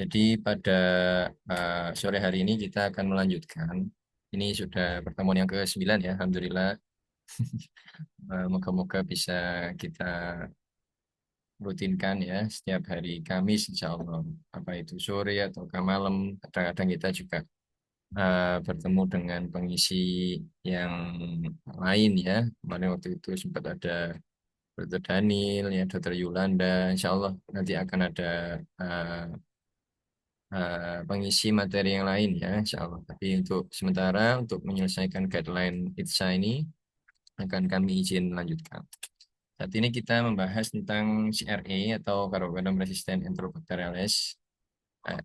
Jadi pada sore hari ini kita akan melanjutkan. Ini sudah pertemuan yang ke-9 ya, Alhamdulillah. Moga-moga bisa kita rutinkan ya setiap hari Kamis insya Allah. Apa itu sore atau ke malam. Kadang-kadang kita juga bertemu dengan pengisi yang lain ya. Kemarin waktu itu sempat ada Dr. Daniel, ya, Dr. Yulanda. Insya Allah nanti akan ada uh, pengisi materi yang lain ya, insya Allah. Tapi untuk sementara, untuk menyelesaikan guideline ITSA ini, akan kami izin lanjutkan. Saat ini kita membahas tentang CRA atau Carbapenem Resistant Enterobacteriales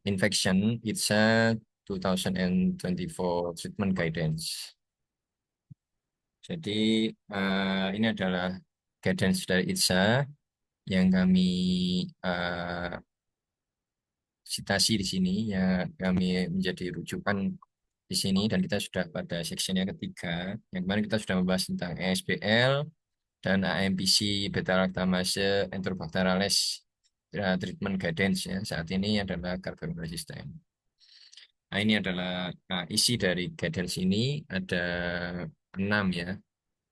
Infection ITSA 2024 Treatment Guidance. Jadi ini adalah guidance dari ITSA yang kami uh, citasi di sini ya, kami menjadi rujukan di sini dan kita sudah pada section yang ketiga. Yang kemarin kita sudah membahas tentang ESBL dan AMPC beta lactamase enterobacterales treatment guidance ya. Saat ini adalah carbon resistant. Nah, ini adalah isi dari guidance ini ada 6 ya.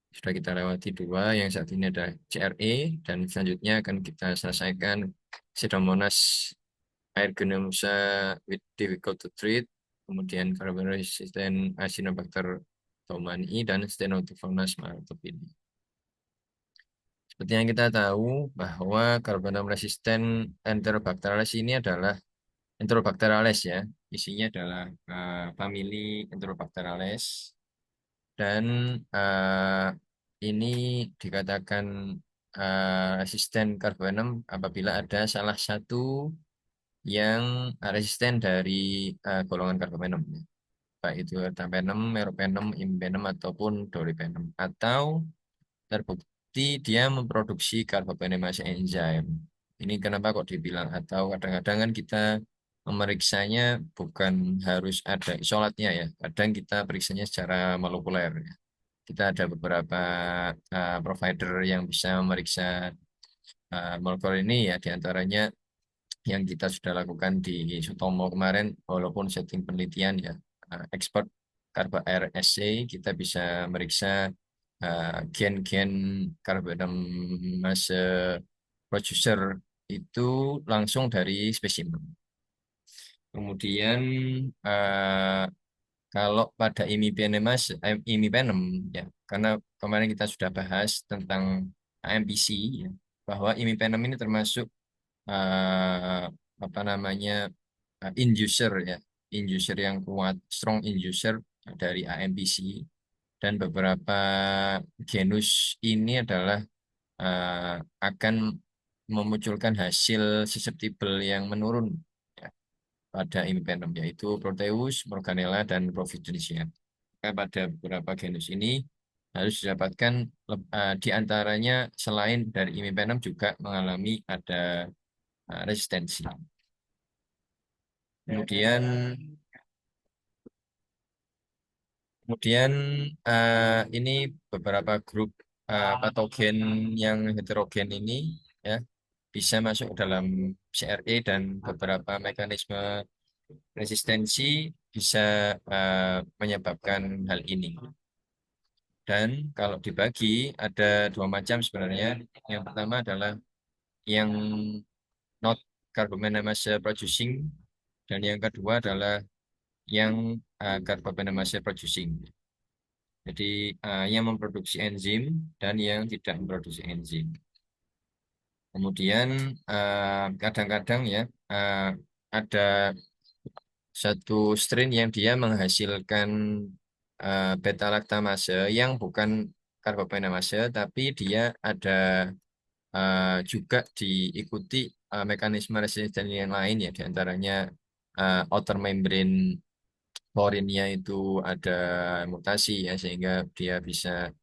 Sudah kita lewati 2, yang saat ini ada CRE dan selanjutnya akan kita selesaikan Pseudomonas aeruginosa with difficult to treat, kemudian carbon resistant Acinetobacter baumannii dan Stenotrophomonas maltopini. Seperti yang kita tahu bahwa Carbonum resistant Enterobacterales ini adalah Enterobacterales ya, isinya adalah famili Enterobacterales dan uh, ini dikatakan resisten Carbonum apabila ada salah satu yang resisten dari golongan karbapenem, baik itu terpenem, meropenem, imipenem ataupun dolipenem, atau terbukti dia memproduksi karbapenemase enzim. Ini kenapa kok dibilang atau kadang-kadang kan kita memeriksanya bukan harus ada isolatnya ya, kadang kita periksanya secara molekuler ya. Kita ada beberapa provider yang bisa memeriksa molekuler ini ya, diantaranya yang kita sudah lakukan di Sutomo kemarin, walaupun setting penelitian ya, expert Carba RSC, kita bisa meriksa gen-gen carbonamase producer itu langsung dari spesimen. Kemudian eh, kalau pada imipenem ya, karena kemarin kita sudah bahas tentang AMPC ya, bahwa imipenem ini termasuk eh, apa namanya inducer ya, inducer yang kuat, strong inducer dari AMPC dan beberapa genus ini adalah eh, akan memunculkan hasil susceptible yang menurun ya, pada imipenem yaitu Proteus, Morganella dan Providencia. Maka pada beberapa genus ini harus didapatkan di antaranya selain dari imipenem juga mengalami ada resistensi. Kemudian kemudian ini beberapa grup patogen yang heterogen ini ya bisa masuk dalam CRE dan beberapa mekanisme resistensi bisa menyebabkan hal ini. Dan kalau dibagi ada 2 macam sebenarnya. Yang pertama adalah yang not carbonamase producing dan yang kedua adalah yang carbonamase producing. Jadi yang memproduksi enzim dan yang tidak memproduksi enzim. Kemudian kadang-kadang ya ada satu strain yang dia menghasilkan beta lactamase yang bukan karbopenamase, tapi dia ada juga diikuti mekanisme resisten yang lain ya, diantaranya outer membrane porinnya itu ada mutasi ya sehingga dia bisa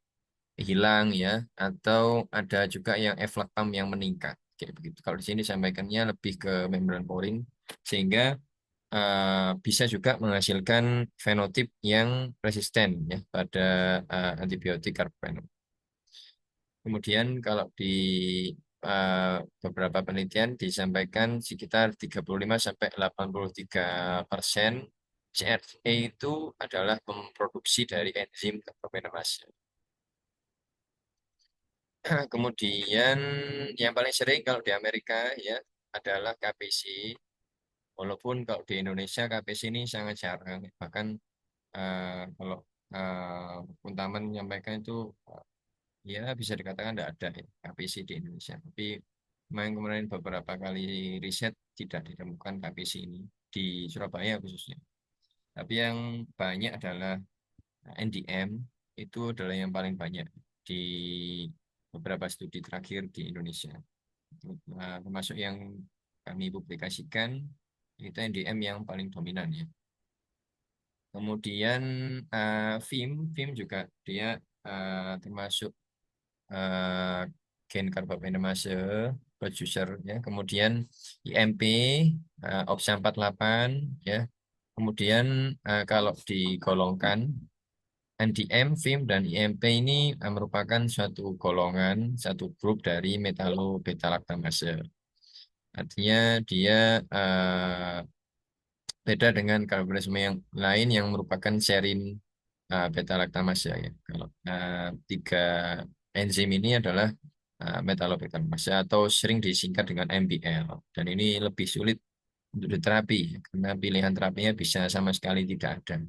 hilang ya, atau ada juga yang eflektam yang meningkat kayak begitu. Kalau di sini disampaikannya lebih ke membran porin sehingga bisa juga menghasilkan fenotip yang resisten ya pada antibiotik karbapenem. Kemudian kalau di beberapa penelitian disampaikan sekitar 35 sampai 83% CRE itu adalah memproduksi dari enzim karbopenemase. Kemudian yang paling sering kalau di Amerika ya adalah KPC. Walaupun kalau di Indonesia KPC ini sangat jarang. Bahkan kalau Puntaman menyampaikan itu ya bisa dikatakan tidak ada ya, KPC di Indonesia. Tapi memang kemarin beberapa kali riset tidak ditemukan KPC ini di Surabaya khususnya. Tapi yang banyak adalah NDM itu adalah yang paling banyak di beberapa studi terakhir di Indonesia. Termasuk yang kami publikasikan itu NDM yang paling dominan ya. Kemudian FIM juga dia termasuk eh, gen karbopentomase producer ya. Kemudian IMP OXA 48 ya. Kemudian kalau digolongkan NDM, FIM, dan IMP ini merupakan suatu golongan, satu grup dari metalobeta-laktamase. Artinya dia beda dengan karbonase yang lain yang merupakan serin beta-laktamase ya. Kalau tiga enzim ini adalah metalobeta-laktamase atau sering disingkat dengan MBL. Dan ini lebih sulit untuk diterapi karena pilihan terapinya bisa sama sekali tidak ada.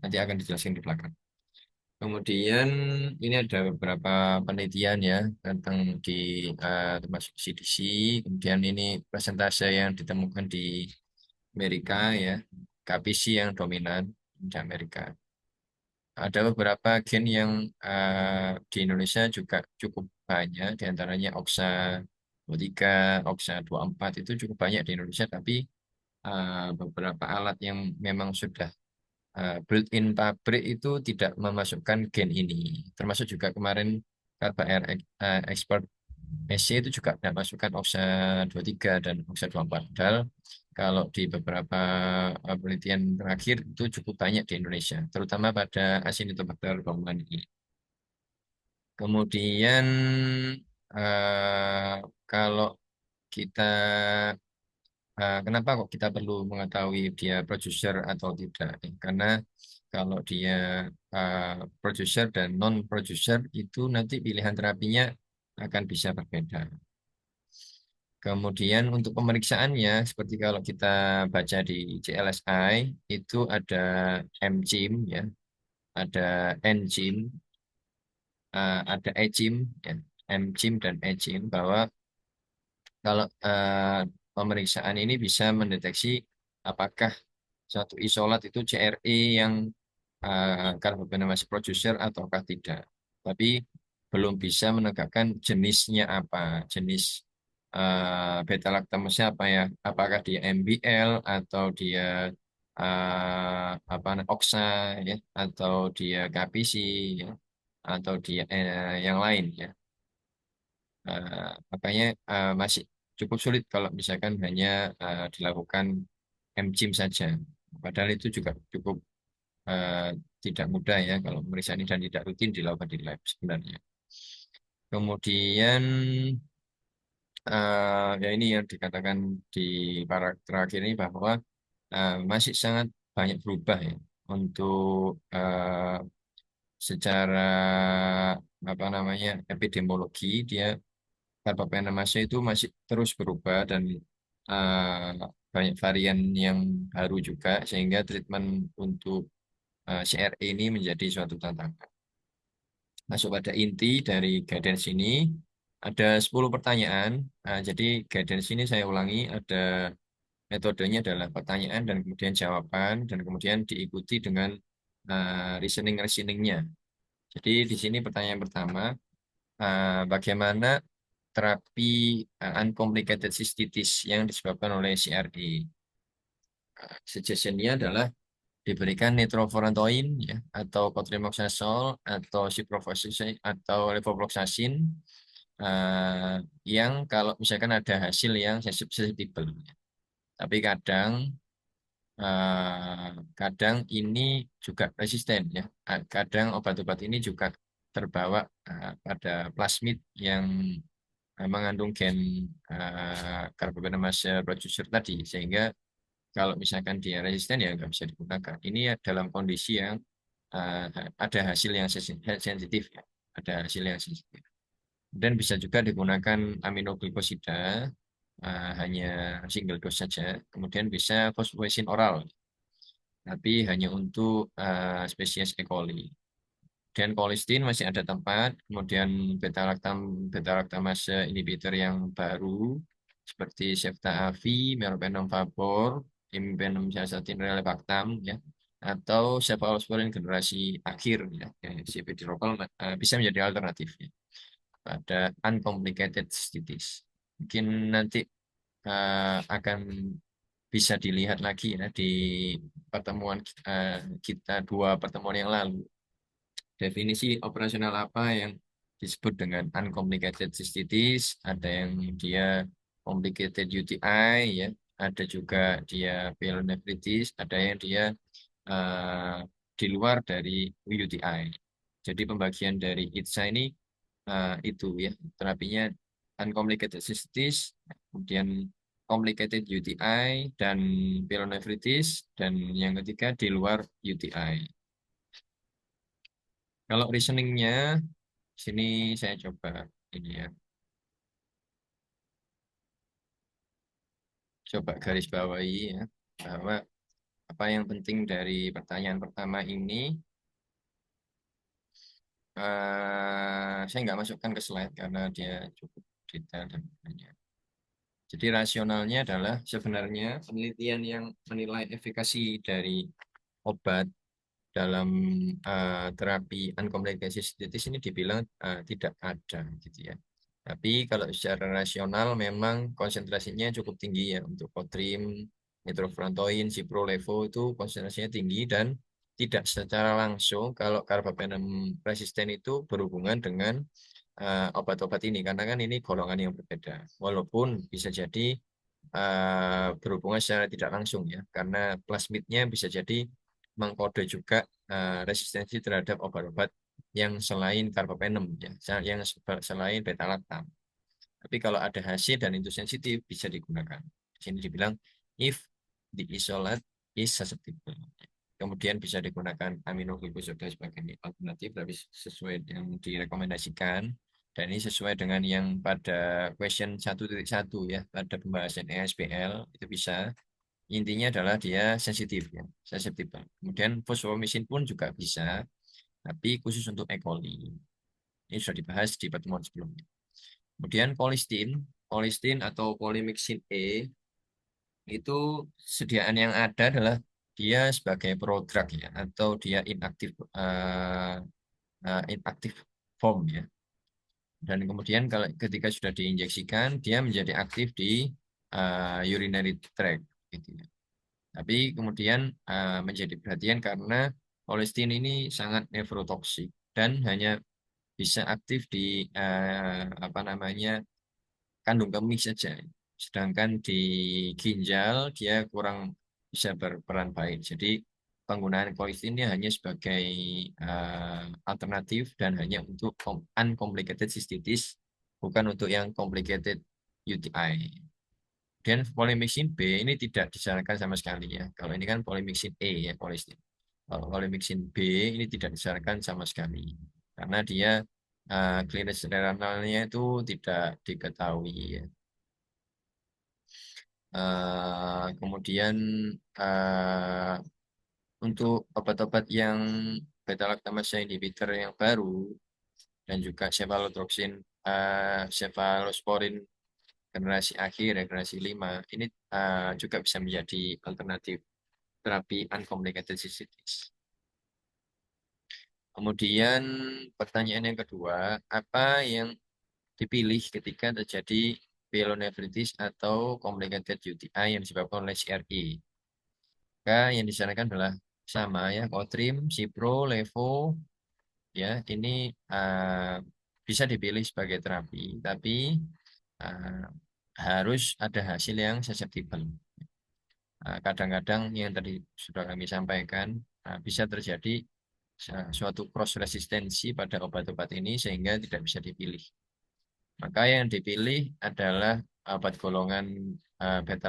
Nanti akan dijelaskan di belakang. Kemudian ini ada beberapa penelitian ya tentang di termasuk CDC. Kemudian ini persentase yang ditemukan di Amerika ya, KPC yang dominan di Amerika. Ada beberapa gen yang di Indonesia juga cukup banyak, di antaranya OXA 23, OXA 24 itu cukup banyak di Indonesia, tapi beberapa alat yang memang sudah built-in pabrik itu tidak memasukkan gen ini. Termasuk juga kemarin Carba Air Expert SC itu juga tidak masukkan OXA 23 dan OXA 24. Padahal kalau di beberapa penelitian terakhir itu cukup banyak di Indonesia, terutama pada Acinetobacter baumannii ini. Kemudian kalau kita kenapa kok kita perlu mengetahui dia producer atau tidak? Karena kalau dia uh, producer dan non producer itu nanti pilihan terapinya akan bisa berbeda. Kemudian untuk pemeriksaannya, seperti kalau kita baca di CLSI, itu ada MGIM, ya, ada NGIM, ada EGIM, ya, MGIM dan EGIM, bahwa kalau pemeriksaan ini bisa mendeteksi apakah suatu isolat itu CRE yang karbopenemase producer ataukah tidak. Tapi belum bisa menegakkan jenisnya apa, jenis beta laktamase apa ya, apakah dia MBL atau dia apa OXA ya, atau dia KPC ya, atau dia yang lain ya. Makanya masih cukup sulit kalau misalkan hanya dilakukan MGIM saja. Padahal itu juga cukup eh, tidak mudah ya kalau pemeriksaan ini dan tidak rutin dilakukan di lab sebenarnya. Kemudian ya ini yang dikatakan di para terakhir ini bahwa masih sangat banyak berubah ya untuk secara apa namanya epidemiologi dia karbopentomase itu masih terus berubah dan banyak varian yang baru juga sehingga treatment untuk CRE ini menjadi suatu tantangan. Masuk pada inti dari guidance ini, ada 10 pertanyaan. Jadi guidance ini saya ulangi, ada metodenya adalah pertanyaan dan kemudian jawaban, dan kemudian diikuti dengan reasoning-reasoningnya. Jadi di sini pertanyaan pertama, bagaimana terapi uncomplicated cystitis yang disebabkan oleh CRE? Suggestionnya adalah diberikan nitrofurantoin ya atau cotrimoxazole atau ciprofloxacin atau levofloxacin eh, yang kalau misalkan ada hasil yang susceptible. Tapi kadang ini juga resisten ya. Kadang obat-obat ini juga terbawa pada plasmid yang mengandung gen carbapenemase producer tadi, sehingga kalau misalkan dia resisten ya nggak bisa digunakan. Ini ya dalam kondisi yang uh, ada hasil yang sensitif ya, ada hasil yang sensitif. Dan bisa juga digunakan aminoglikosida, hanya single dose saja. Kemudian bisa fosfoesin oral, tapi hanya untuk spesies E. coli. Dan colistin masih ada tempat, kemudian beta lactamase inhibitor yang baru seperti Septa-Avi, Meropenem vapor, Imipenem siasatin relebactam ya, atau cephalosporin generasi akhir ya, cipidilokal bisa menjadi alternatif ya, pada uncomplicated cystitis. Mungkin nanti akan bisa dilihat lagi ya di pertemuan kita dua pertemuan yang lalu. Definisi operasional apa yang disebut dengan uncomplicated cystitis, ada yang dia complicated UTI, ya, ada juga dia pyelonephritis, ada yang dia eh, di luar dari UTI. Jadi pembagian dari ITSA ini itu ya, terapinya uncomplicated cystitis, kemudian complicated UTI dan pyelonephritis, dan yang ketiga di luar UTI. Kalau reasoningnya, sini saya coba ini ya, coba garis bawahi ya, bahwa apa yang penting dari pertanyaan pertama ini, saya nggak masukkan ke slide karena dia cukup detail dan banyak. Jadi rasionalnya adalah sebenarnya penelitian yang menilai efikasi dari obat dalam terapi uncomplicated cystitis ini dibilang tidak ada gitu ya. Tapi kalau secara rasional memang konsentrasinya cukup tinggi ya untuk Kotrim, nitrofurantoin, Ciprolevo itu konsentrasinya tinggi dan tidak secara langsung kalau carbapenem resisten itu berhubungan dengan obat-obat ini karena kan ini golongan yang berbeda. Walaupun bisa jadi berhubungan secara tidak langsung ya karena plasmidnya bisa jadi mengkode juga resistensi terhadap obat-obat yang selain carbapenem ya, yang selain beta lactam. Tapi kalau ada hasil dan itu sensitif bisa digunakan. Di sini dibilang if the isolate is susceptible. Kemudian bisa digunakan aminoglycosida sebagai alternatif tapi sesuai yang direkomendasikan. Dan ini sesuai dengan yang pada question 1.1 ya, pada pembahasan ESBL itu bisa. Intinya adalah dia sensitif ya, susceptible. Kemudian fosfomisin pun juga bisa, tapi khusus untuk E. coli. Ini sudah dibahas di pertemuan sebelumnya. Kemudian colistin, colistin atau polymyxin E itu sediaan yang ada adalah dia sebagai prodrug ya, atau dia inaktif inaktif form ya. Dan kemudian kalau ketika sudah diinjeksikan, dia menjadi aktif di urinary tract gitu ya. Tapi kemudian menjadi perhatian karena colistin ini sangat nefrotoksik dan hanya bisa aktif di apa namanya kandung kemih saja. Sedangkan di ginjal dia kurang bisa berperan baik. Jadi penggunaan colistin ini hanya sebagai alternatif dan hanya untuk uncomplicated cystitis, bukan untuk yang complicated UTI. Dan polymyxin B ini tidak disarankan sama sekali ya. Kalau ini kan polymyxin E ya, colistin. Kalau polymyxin B ini tidak disarankan sama sekali. Karena dia klinis renalnya itu tidak diketahui ya. Kemudian eh, untuk obat-obat yang beta lactamase inhibitor yang baru dan juga cephalosporin generasi akhir, generasi 5 ini juga bisa menjadi alternatif terapi uncomplicated cystitis. Kemudian pertanyaan yang kedua, apa yang dipilih ketika terjadi pyelonefritis atau complicated UTI yang disebabkan oleh CRI? Maka yang disarankan adalah sama ya, Kotrim, Cipro, Levo, ya ini bisa dipilih sebagai terapi, tapi uh, harus ada hasil yang susceptible. Kadang-kadang yang tadi sudah kami sampaikan bisa terjadi suatu cross resistensi pada obat-obat ini sehingga tidak bisa dipilih. Maka yang dipilih adalah obat golongan beta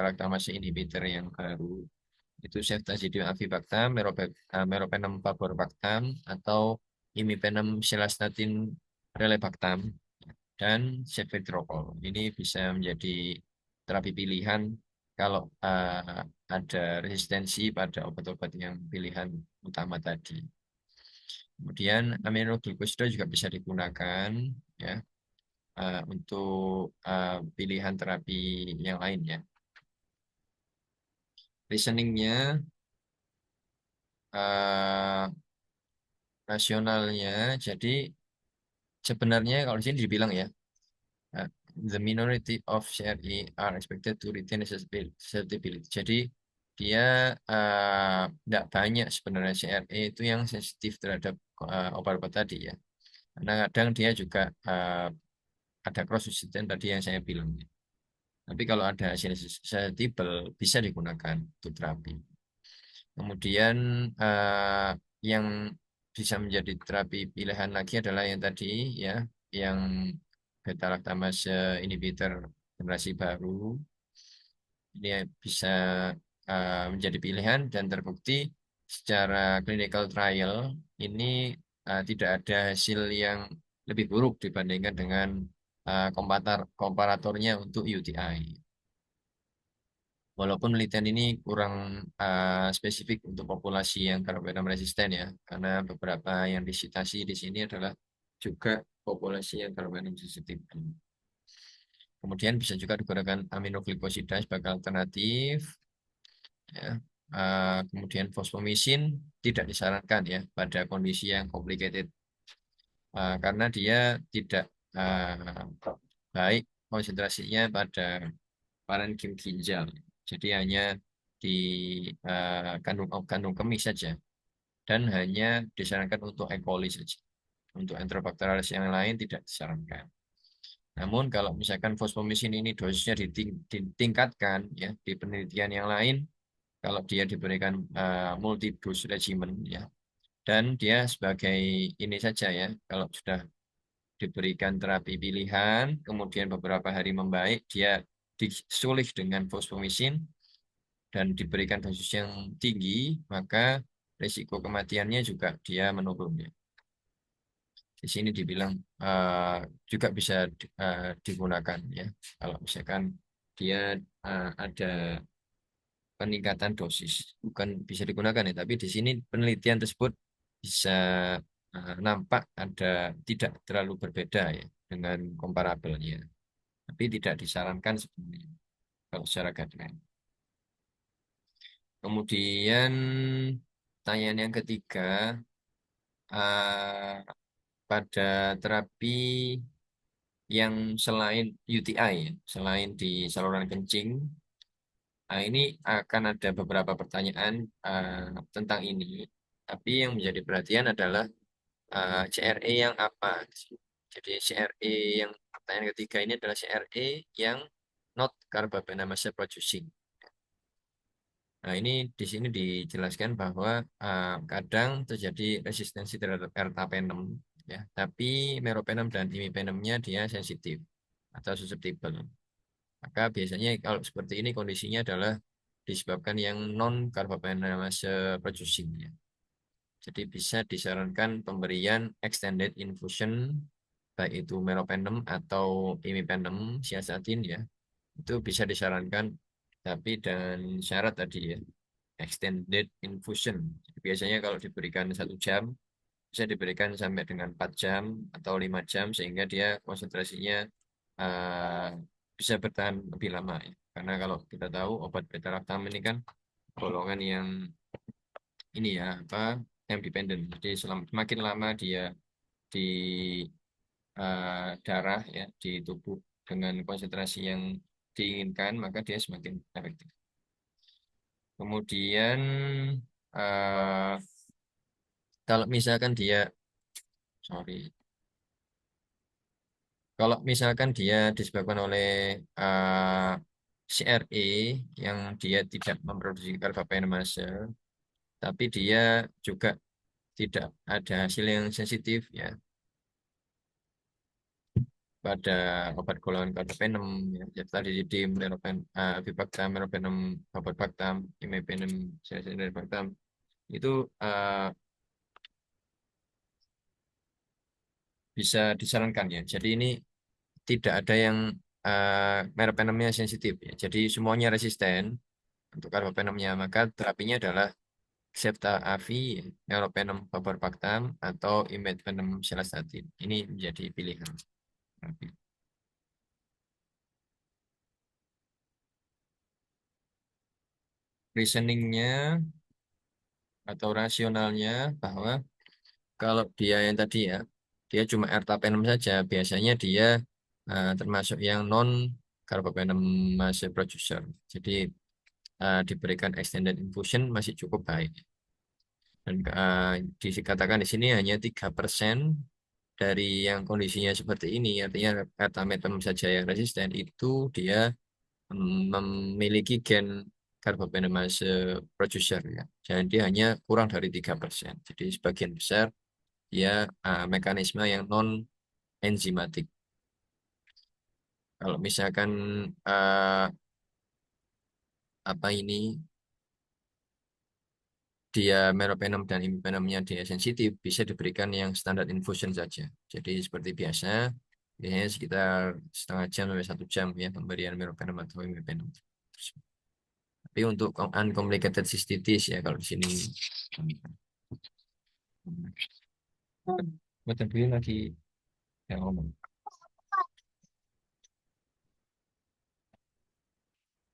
lactamase inhibitor yang baru. Itu ceftazidime avibactam, meropenem vaborbactam, atau imipenem cilastatin relebactam, dan ceftriaxone. Ini bisa menjadi terapi pilihan kalau ada resistensi pada obat-obat yang pilihan utama tadi. Kemudian aminoglikosida juga bisa digunakan ya untuk pilihan terapi yang lain ya. Reasoningnya eh, rasionalnya, jadi sebenarnya kalau di sini dibilang ya, uh, the minority of CRE are expected to retain susceptibility. Jadi dia tidak banyak sebenarnya CRE itu yang sensitif terhadap obat-obat tadi ya. Karena kadang dia juga ada cross resistant tadi yang saya bilang. Tapi kalau ada hasil susceptible bisa digunakan untuk terapi. Kemudian yang bisa menjadi terapi pilihan lagi adalah yang tadi ya, yang beta lactamase inhibitor generasi baru. Ini bisa menjadi pilihan dan terbukti secara clinical trial ini tidak ada hasil yang lebih buruk dibandingkan dengan komparatornya untuk UTI. Walaupun penelitian ini kurang spesifik untuk populasi yang karbohidrat resisten ya, karena beberapa yang disitasi di sini adalah juga populasi yang karbohidrat sensitif. Kemudian bisa juga digunakan aminoglikosida sebagai alternatif. Ya. Kemudian fosfomisin tidak disarankan ya pada kondisi yang complicated karena dia tidak baik konsentrasinya pada parenkim ginjal. Jadi hanya di kandung kemih saja dan hanya disarankan untuk E. coli saja. Untuk Enterobacterales yang lain tidak disarankan. Namun kalau misalkan fosfomisin ini dosisnya ditingkatkan ya di penelitian yang lain, kalau dia diberikan multi dose regimen ya, dan dia sebagai ini saja ya, kalau sudah diberikan terapi pilihan, kemudian beberapa hari membaik, dia disulih dengan fosfomisin dan diberikan dosis yang tinggi, maka risiko kematiannya juga dia menurun ya. Di sini dibilang juga bisa digunakan ya, kalau misalkan dia ada peningkatan dosis, bukan bisa digunakan ya, tapi di sini penelitian tersebut bisa nampak ada tidak terlalu berbeda ya dengan komparabelnya, tapi tidak disarankan sebenarnya kalau secara guideline. Kemudian pertanyaan yang ketiga, eh, pada terapi yang selain UTI, ya, selain di saluran kencing, ini akan ada beberapa pertanyaan tentang ini. Tapi yang menjadi perhatian adalah CRE yang apa. Jadi CRE yang pertanyaan ketiga ini adalah CRE yang not carbaminolysis producing. Nah, ini di sini dijelaskan bahwa kadang terjadi resistensi terhadap ertapenem, ya, tapi meropenem dan imipenemnya dia sensitif atau susceptible. Maka biasanya kalau seperti ini kondisinya adalah disebabkan yang non carbapenemase producing, ya. Jadi bisa disarankan pemberian extended infusion baik itu meropenem atau imipenem siasatin ya. Itu bisa disarankan tapi dan syarat tadi ya extended infusion. Jadi biasanya kalau diberikan 1 jam bisa diberikan sampai dengan 4 jam atau 5 jam sehingga dia konsentrasinya uh, bisa bertahan lebih lama ya. Karena kalau kita tahu obat beta lactam ini kan golongan yang ini ya apa time dependent. Jadi semakin lama dia di darah ya di tubuh dengan konsentrasi yang diinginkan maka dia semakin efektif. Kemudian eh, kalau misalkan dia sorry kalau misalkan dia disebabkan oleh eh, CRE yang dia tidak memproduksi karbapenemase tapi dia juga tidak ada hasil yang sensitif ya pada obat golongan karbapenem, ya, ya tadi di bivaktam, meropenem, obat imipenem, siasidendabaktam, itu eh, bisa disarankan ya. Jadi ini tidak ada yang meropenemnya sensitif ya. Jadi semuanya resisten untuk karbapenemnya, maka terapinya adalah Septa Avi, meropenem vaporbactam, atau imipenem cilastatin. Ini menjadi pilihan. Reasoningnya atau rasionalnya bahwa kalau dia yang tadi ya, dia cuma ertapenem saja, biasanya dia termasuk yang non carbapenemase producer. Jadi diberikan extended infusion masih cukup baik. Dan dikatakan di sini hanya 3% dari yang kondisinya seperti ini, artinya ertametem saja yang resisten itu dia memiliki gen carbapenemase producer ya. Jadi dia hanya kurang dari 3%. Jadi sebagian besar dia mekanisme yang non enzimatik. Kalau misalkan eh, apa ini dia meropenem dan imipenemnya dia sensitif, bisa diberikan yang standar infusion saja. Jadi seperti biasa, biasanya sekitar setengah jam sampai 1 jam ya pemberian meropenem atau imipenem. Tapi untuk uncomplicated cystitis ya kalau di sini. Betul dulu lagi yang ngomong.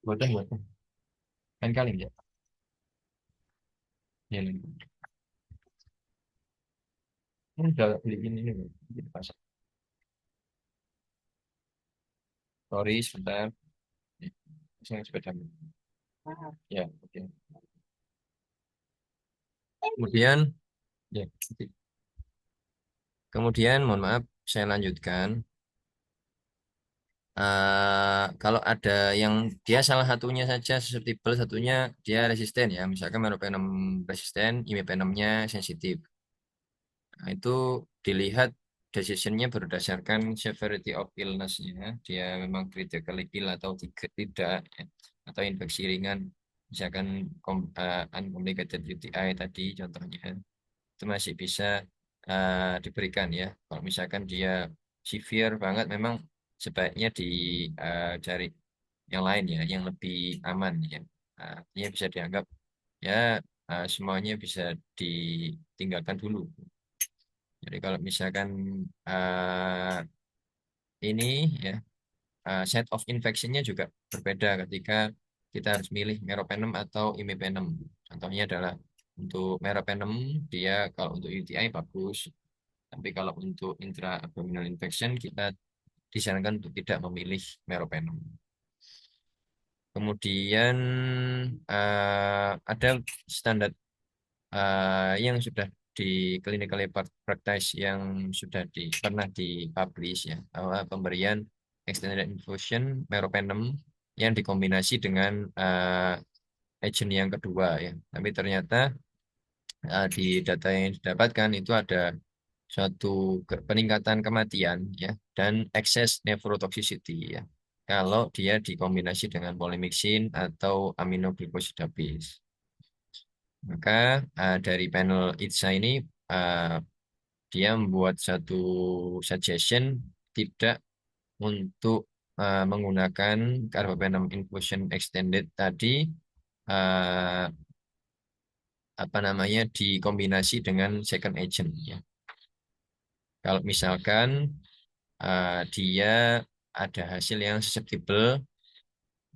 Boten, boten. Kan kali ya. Ya, ini udah beli ini loh. Di pasar. Sorry, sebentar. Ya, saya sepeda. Ya, oke. Kemudian, ya, oke. Kemudian, mohon maaf, saya lanjutkan. Kalau ada yang dia salah satunya saja susceptible, satunya dia resisten ya. Misalkan meropenem resisten, imipenemnya sensitif. Nah, itu dilihat decisionnya berdasarkan severity of illness-nya. Dia memang critically ill atau tidak, ya. Atau infeksi ringan. Misalkan uncomplicated UTI tadi contohnya itu masih bisa diberikan ya. Kalau misalkan dia severe banget, memang sebaiknya dicari yang lain ya, yang lebih aman ya. Artinya bisa dianggap ya semuanya bisa ditinggalkan dulu. Jadi kalau misalkan eh, ini ya set of infectionnya juga berbeda ketika kita harus milih meropenem atau imipenem. Contohnya adalah untuk meropenem dia kalau untuk UTI bagus, tapi kalau untuk intra-abdominal infection kita disarankan untuk tidak memilih meropenem. Kemudian ada standar yang sudah di clinical practice yang sudah pernah dipublish ya bahwa pemberian extended infusion meropenem yang dikombinasi dengan agent yang kedua ya. Tapi ternyata di data yang didapatkan itu ada suatu peningkatan kematian ya dan excess nephrotoxicity ya. Kalau dia dikombinasi dengan polymyxin atau aminoglycosidase base. Maka dari panel ITSA ini uh, dia membuat satu suggestion tidak untuk menggunakan carbapenem infusion extended tadi uh, apa namanya dikombinasi dengan second agent ya. Kalau misalkan dia ada hasil yang susceptible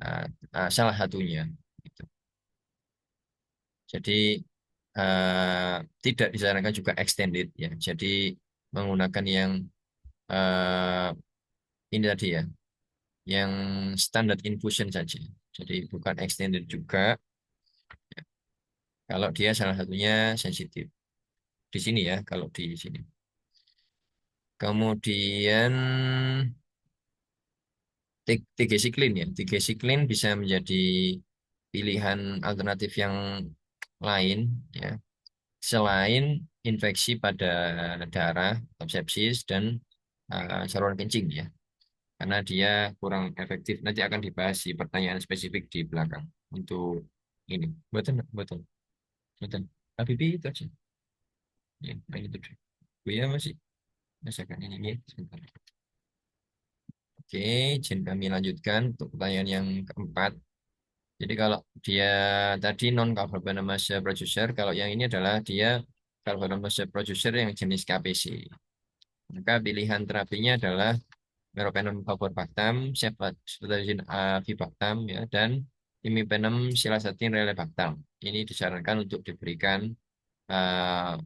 uh, salah satunya. Gitu. Jadi tidak disarankan juga extended ya. Jadi menggunakan yang eh, ini tadi ya, yang standard infusion saja. Jadi bukan extended juga kalau dia salah satunya sensitif. Di sini ya, kalau di sini. Kemudian tigecycline ya. Tigecycline bisa menjadi pilihan alternatif yang lain ya. Selain infeksi pada darah, sepsis dan saluran kencing ya. karena dia kurang efektif. Nanti akan dibahas di pertanyaan spesifik di belakang untuk ini. Betul, betul, betul. Habibie itu aja. Ya, paling itu dulu. Bu ya masih masakan ini ya, sebentar. Oke, izin kami lanjutkan untuk pertanyaan yang keempat. Jadi kalau dia tadi non carbonaceous producer, kalau yang ini adalah dia carbonaceous producer yang jenis KPC. Maka pilihan terapinya adalah meropenem vaborbactam, ceftazidime avibactam, ya, dan imipenem silasatin relebactam. Ini disarankan untuk diberikan uh,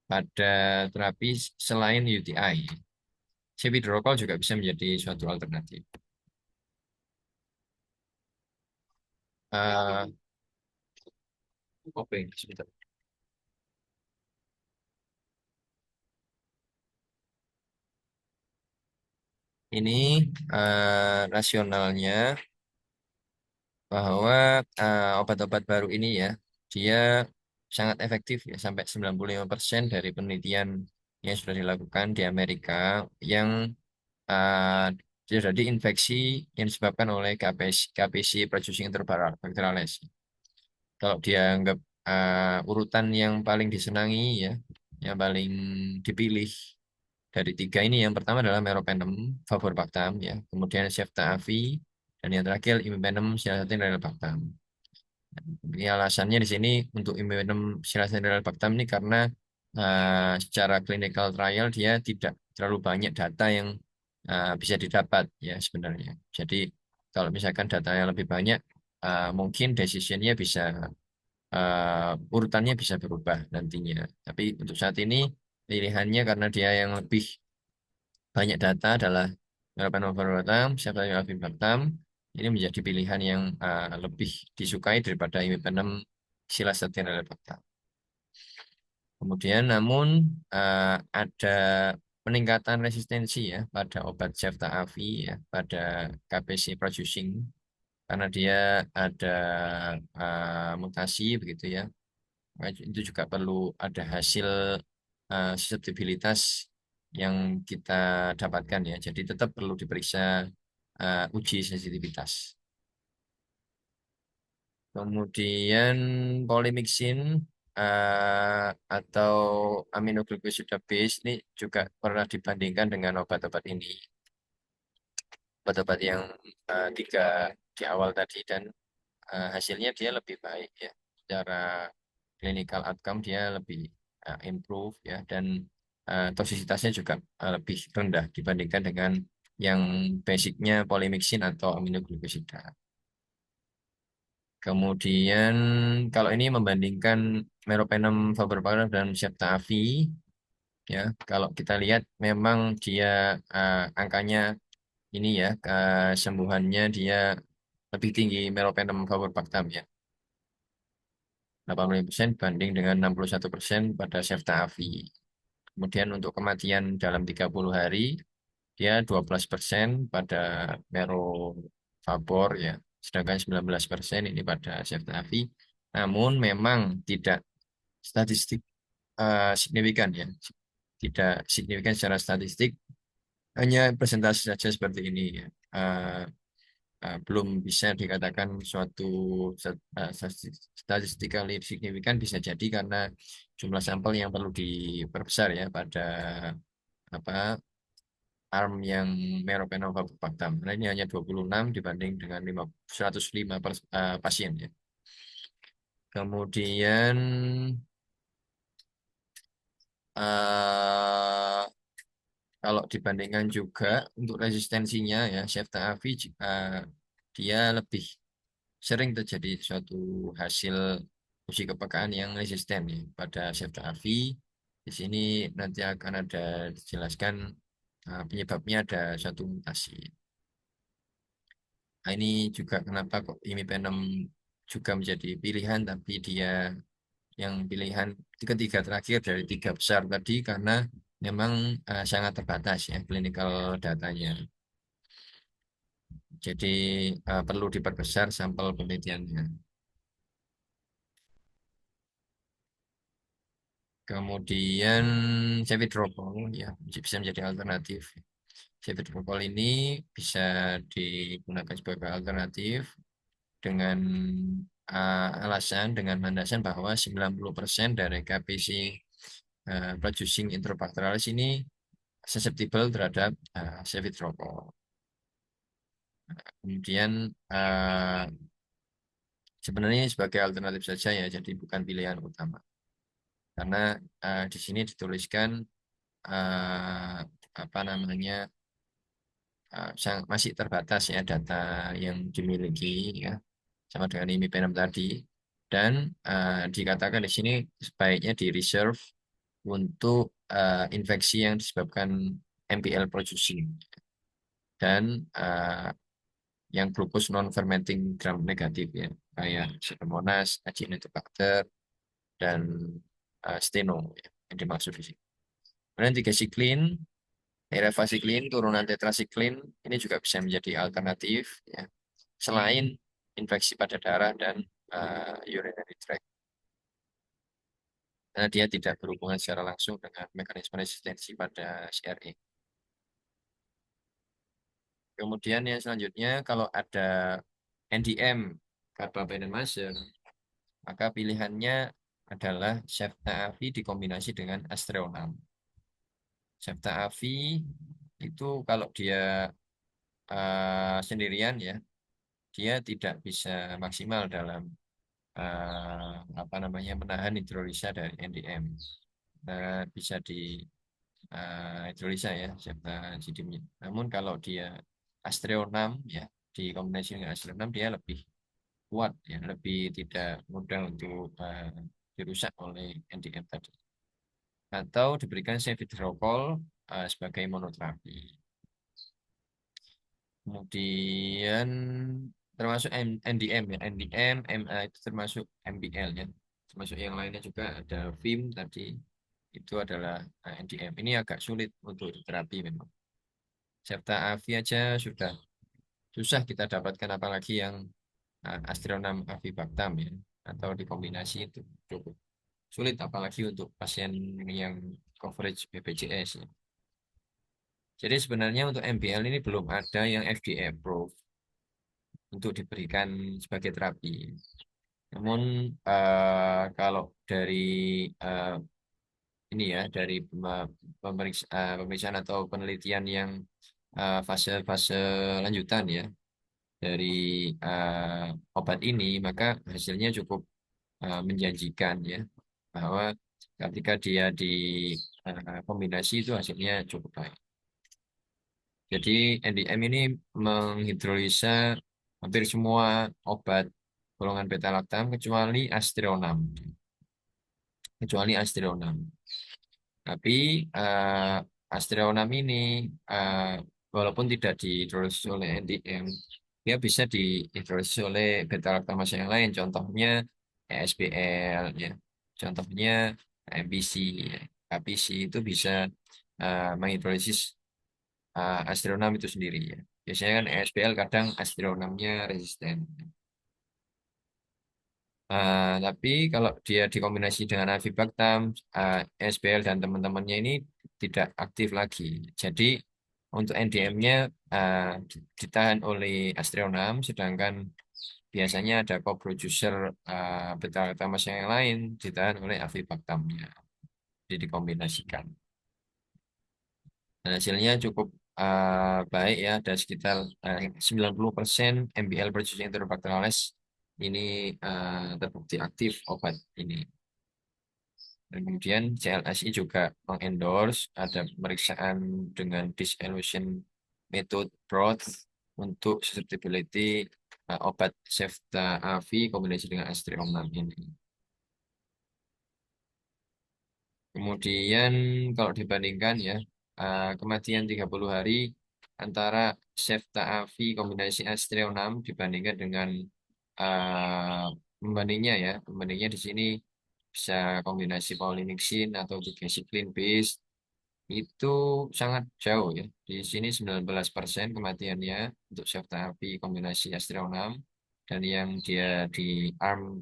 pada terapi selain UTI. Cepidrokol juga bisa menjadi suatu alternatif. Uh, Oke, sebentar. Ini rasionalnya bahwa obat-obat baru ini ya, dia sangat efektif ya, sampai 95% dari penelitian yang sudah dilakukan di Amerika yang uh, terjadi infeksi yang disebabkan oleh KPC producing enterobakteralis. Kalau dia anggap urutan yang paling disenangi ya, yang paling dipilih dari tiga ini, yang pertama adalah meropenem favorbactam ya, kemudian ceftaavi, dan yang terakhir imipenem siasatin relebactam. Ini alasannya di sini untuk imipenem siasatin relebactam ini karena secara clinical trial dia tidak terlalu banyak data yang bisa didapat ya sebenarnya. Jadi kalau misalkan datanya lebih banyak, mungkin decisionnya bisa urutannya bisa berubah nantinya. Tapi untuk saat ini pilihannya karena dia yang lebih banyak data adalah Melanocortum, Cephalosporin ini menjadi pilihan yang lebih disukai daripada imipenem Silasatin relebactam. Kemudian namun ada peningkatan resistensi ya pada obat Ceftaroline ya pada KPC producing karena dia ada mutasi begitu ya. Maka itu juga perlu ada hasil susceptibilitas yang kita dapatkan ya. Jadi tetap perlu diperiksa uji sensitivitas. Kemudian polymyxin atau aminoglycosida base ini juga pernah dibandingkan dengan obat-obat ini, obat-obat yang tiga di awal tadi, dan hasilnya dia lebih baik ya. Secara clinical outcome dia lebih improve ya, dan toksisitasnya juga lebih rendah dibandingkan dengan yang basicnya polymyxin atau aminoglycosida. Kemudian kalau ini membandingkan meropenem favorparv dan Ceftavi ya, kalau kita lihat memang dia angkanya ini ya, kesembuhannya dia lebih tinggi meropenem favorparv ya, 85% banding dengan 61% pada Ceftavi. Kemudian untuk kematian dalam 30 hari dia 12% pada Merovabor ya, sedangkan 19% ini pada Ceftavi. Namun memang tidak statistik signifikan ya, tidak signifikan secara statistik, hanya presentasi saja seperti ini ya. Belum bisa dikatakan suatu statistically signifikan, bisa jadi karena jumlah sampel yang perlu diperbesar ya pada apa arm yang meropenem karena ini hanya 26 dibanding dengan 105 pasien ya. Kemudian eh, kalau dibandingkan juga untuk resistensinya ya, Ceftaroline dia lebih sering terjadi suatu hasil uji kepekaan yang resisten ya pada Ceftaroline. Di sini nanti akan ada dijelaskan penyebabnya ada suatu mutasi. Nah, ini juga kenapa kok imipenem juga menjadi pilihan, tapi dia yang pilihan ketiga terakhir dari tiga besar tadi karena memang sangat terbatas ya clinical datanya. Jadi perlu diperbesar sampel penelitiannya. Kemudian Cevidropol ya bisa menjadi alternatif. Cevitrol ini bisa digunakan sebagai alternatif dengan dengan landasan bahwa 90% dari KPC producing Enterobacterales ini susceptible terhadap cevitrol. Kemudian sebenarnya sebagai alternatif saja ya, jadi bukan pilihan utama. Karena di sini dituliskan eh, apa namanya masih terbatas ya data yang dimiliki ya sama dengan imipenem tadi dan dikatakan di sini sebaiknya di reserve untuk infeksi yang disebabkan MPL producing dan yang glucose non fermenting gram negatif ya kayak Pseudomonas, Acinetobacter dan Steno ya, yang dimaksud di sini. Kemudian tiga siklin, eravacycline, turunan tetracycline ini juga bisa menjadi alternatif ya selain infeksi pada darah dan urinary tract. Karena dia tidak berhubungan secara langsung dengan mekanisme resistensi pada CRE. Kemudian yang selanjutnya kalau ada NDM, carbapenemase, maka pilihannya adalah Ceftaavi dikombinasi dengan Astreonam. Ceftaavi itu kalau dia sendirian ya, dia tidak bisa maksimal dalam apa namanya menahan hidrolisa dari NDM. Bisa di hidrolisa ya septacidimnya. Namun kalau dia Astreonam ya dikombinasi dengan Astreonam dia lebih kuat ya, lebih tidak mudah untuk dirusak oleh NDM tadi. Atau diberikan Cefidrokol sebagai monoterapi. Kemudian termasuk NDM ya, NDM, MA itu termasuk MBL ya. Termasuk yang lainnya juga ada VIM tadi itu adalah NDM. Ini agak sulit untuk diterapi memang. Serta AVI aja sudah susah kita dapatkan apalagi yang Astronam avibactam ya atau dikombinasi itu cukup sulit apalagi untuk pasien yang coverage BPJS ya. Jadi sebenarnya untuk MBL ini belum ada yang FDA approved untuk diberikan sebagai terapi. Namun kalau dari eh, ini ya dari pemeriksaan atau penelitian yang fase-fase lanjutan ya dari obat ini maka hasilnya cukup menjanjikan ya bahwa ketika dia di kombinasi itu hasilnya cukup baik. Jadi NDM ini menghidrolisa hampir semua obat golongan beta laktam kecuali Astreonam. Tapi Astreonam ini eh, walaupun tidak dihidrolisis oleh NDM, dia bisa dihidrolisis oleh beta laktamase yang lain. Contohnya ESBL, ya. Contohnya MPC, ya. KPC itu bisa menghidrolisis Astreonam itu sendiri. Ya. Biasanya kan ESBL kadang Astreonamnya resisten. Tapi kalau dia dikombinasi dengan Avibactam, SBL dan teman-temannya ini tidak aktif lagi. Jadi untuk NDM-nya ditahan oleh Astreonam, sedangkan biasanya ada co-producer beta-lactamase yang lain ditahan oleh Avibactamnya. Jadi dikombinasikan. Dan hasilnya cukup baik ya, ada sekitar 90% MBL producing Enterobacterales ini terbukti aktif obat ini. Dan kemudian CLSI juga mengendorse ada pemeriksaan dengan dissolution method broth untuk susceptibility obat Cefta-AVI kombinasi dengan Astreomam ini. Kemudian kalau dibandingkan ya kematian 30 hari antara Cefta-AVI kombinasi Astreonam dibandingkan dengan pembandingnya di sini bisa kombinasi Polymyxin atau Tigecycline base itu sangat jauh ya. Di sini 19% kematiannya untuk Cefta-AVI kombinasi Astreonam dan yang dia di arm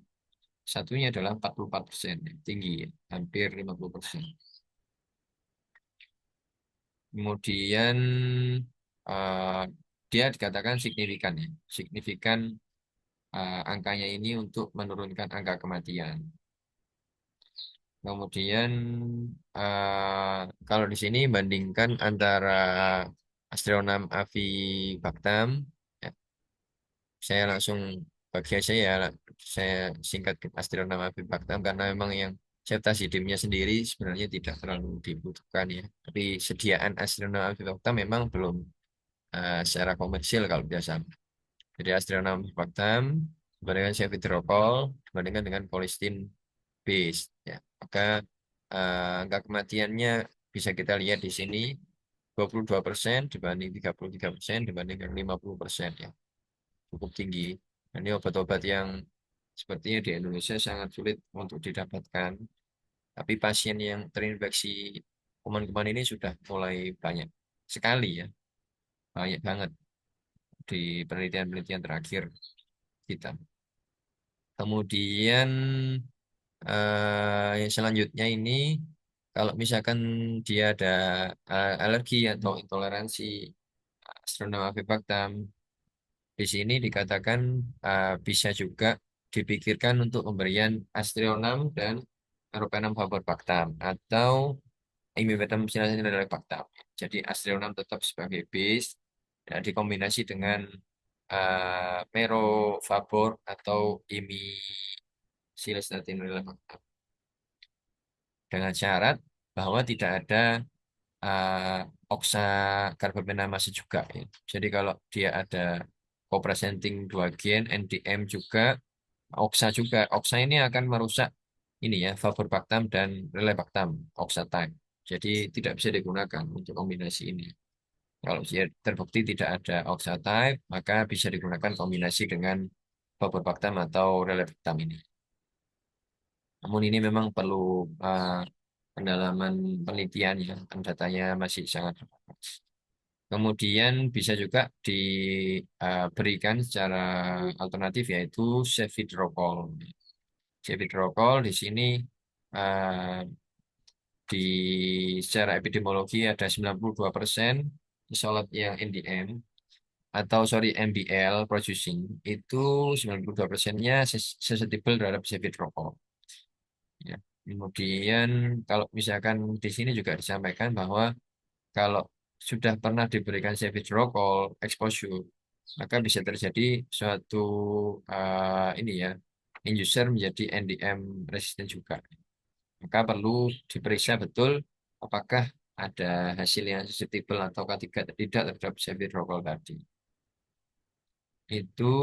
satunya adalah 44%, tinggi ya, hampir 50%. Kemudian eh, dia dikatakan signifikan ya, signifikan angkanya ini untuk menurunkan angka kematian. Kemudian kalau di sini bandingkan antara Astronam avibactam, ya, saya langsung bagi aja ya, saya singkat ke Astronam avibactam karena memang yang ceftazidimnya sendiri sebenarnya tidak terlalu dibutuhkan ya. Tapi sediaan Astronam avibactam memang belum secara komersil kalau biasa. Jadi Astronam avibactam dibandingkan Cefidrokol dibandingkan dengan colistin base ya. Maka angka kematiannya bisa kita lihat di sini 22% dibanding 33% dibandingkan 50% ya. Cukup tinggi. Dan ini obat-obat yang sepertinya di Indonesia sangat sulit untuk didapatkan. Tapi pasien yang terinfeksi kuman-kuman ini sudah mulai banyak sekali ya. Banyak banget di penelitian-penelitian terakhir kita. Kemudian yang selanjutnya ini, kalau misalkan dia ada alergi atau intoleransi Strontium avibactam, di sini dikatakan bisa juga dipikirkan untuk pemberian Aztreonam dan Meropenem fagorbactam atau Imipenem cilalactam. Jadi Aztreonam tetap sebagai base dan dikombinasi dengan Mero Fabor atau Imicilastatin dengan syarat bahwa tidak ada oksa karbonamase juga ya. Jadi kalau dia ada co-presenting dua gen NDM juga oksa juga. Oksa ini akan merusak ini ya favorbactam dan relebactam oksa type. Jadi tidak bisa digunakan untuk kombinasi ini. Kalau dia terbukti tidak ada oksa type, maka bisa digunakan kombinasi dengan favorbactam atau relebactam ini. Namun ini memang perlu uh, pendalaman penelitian ya, kan datanya masih sangat terbatas. Kemudian bisa juga diberikan secara alternatif yaitu Cefidrokol. Cefidrokol di sini uh, di secara epidemiologi ada 92% isolat yang NDM atau sorry MBL producing itu 92%-nya susceptible terhadap Cefidrokol. Ya. Kemudian kalau misalkan di sini juga disampaikan bahwa kalau sudah pernah diberikan savage rokol exposure, maka bisa terjadi suatu ini ya, inducer menjadi NDM resisten juga. Maka perlu diperiksa betul apakah ada hasil yang susceptible atau tidak terhadap savage rokol tadi. Itu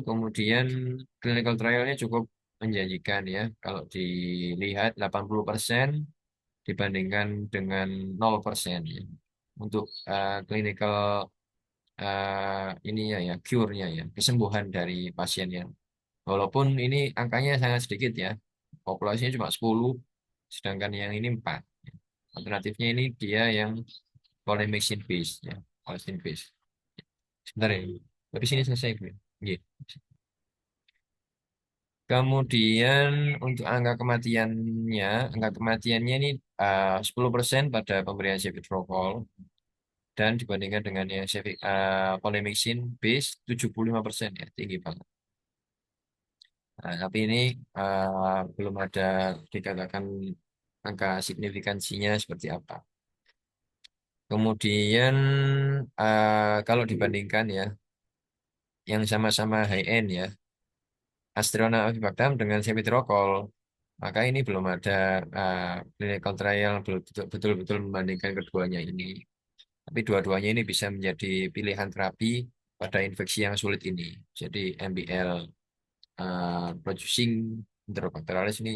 kemudian clinical trialnya cukup menjanjikan ya. Kalau dilihat 80% dibandingkan dengan 0% ya. Untuk clinical ini ya, cure-nya ya, kesembuhan dari pasiennya. Walaupun ini angkanya sangat sedikit ya. Populasinya cuma 10, sedangkan yang ini 4. Alternatifnya ini dia yang polymyxin base ya, polymyxin base. Sebentar ya. Tapi sini selesai gue. Iya. Kemudian untuk angka kematiannya ini 10% pada pemberian Ceftriaxone dan dibandingkan dengan yang polymyxin base 75% ya, tinggi banget. Nah, tapi ini belum ada dikatakan angka signifikansinya seperti apa. Kemudian kalau dibandingkan ya, yang sama-sama high end ya, Astrona avibactam dengan Ceftriaxone, maka ini belum ada clinical trial betul-betul membandingkan keduanya ini. Tapi dua-duanya ini bisa menjadi pilihan terapi pada infeksi yang sulit ini. Jadi MBL producing Enterobacterales ini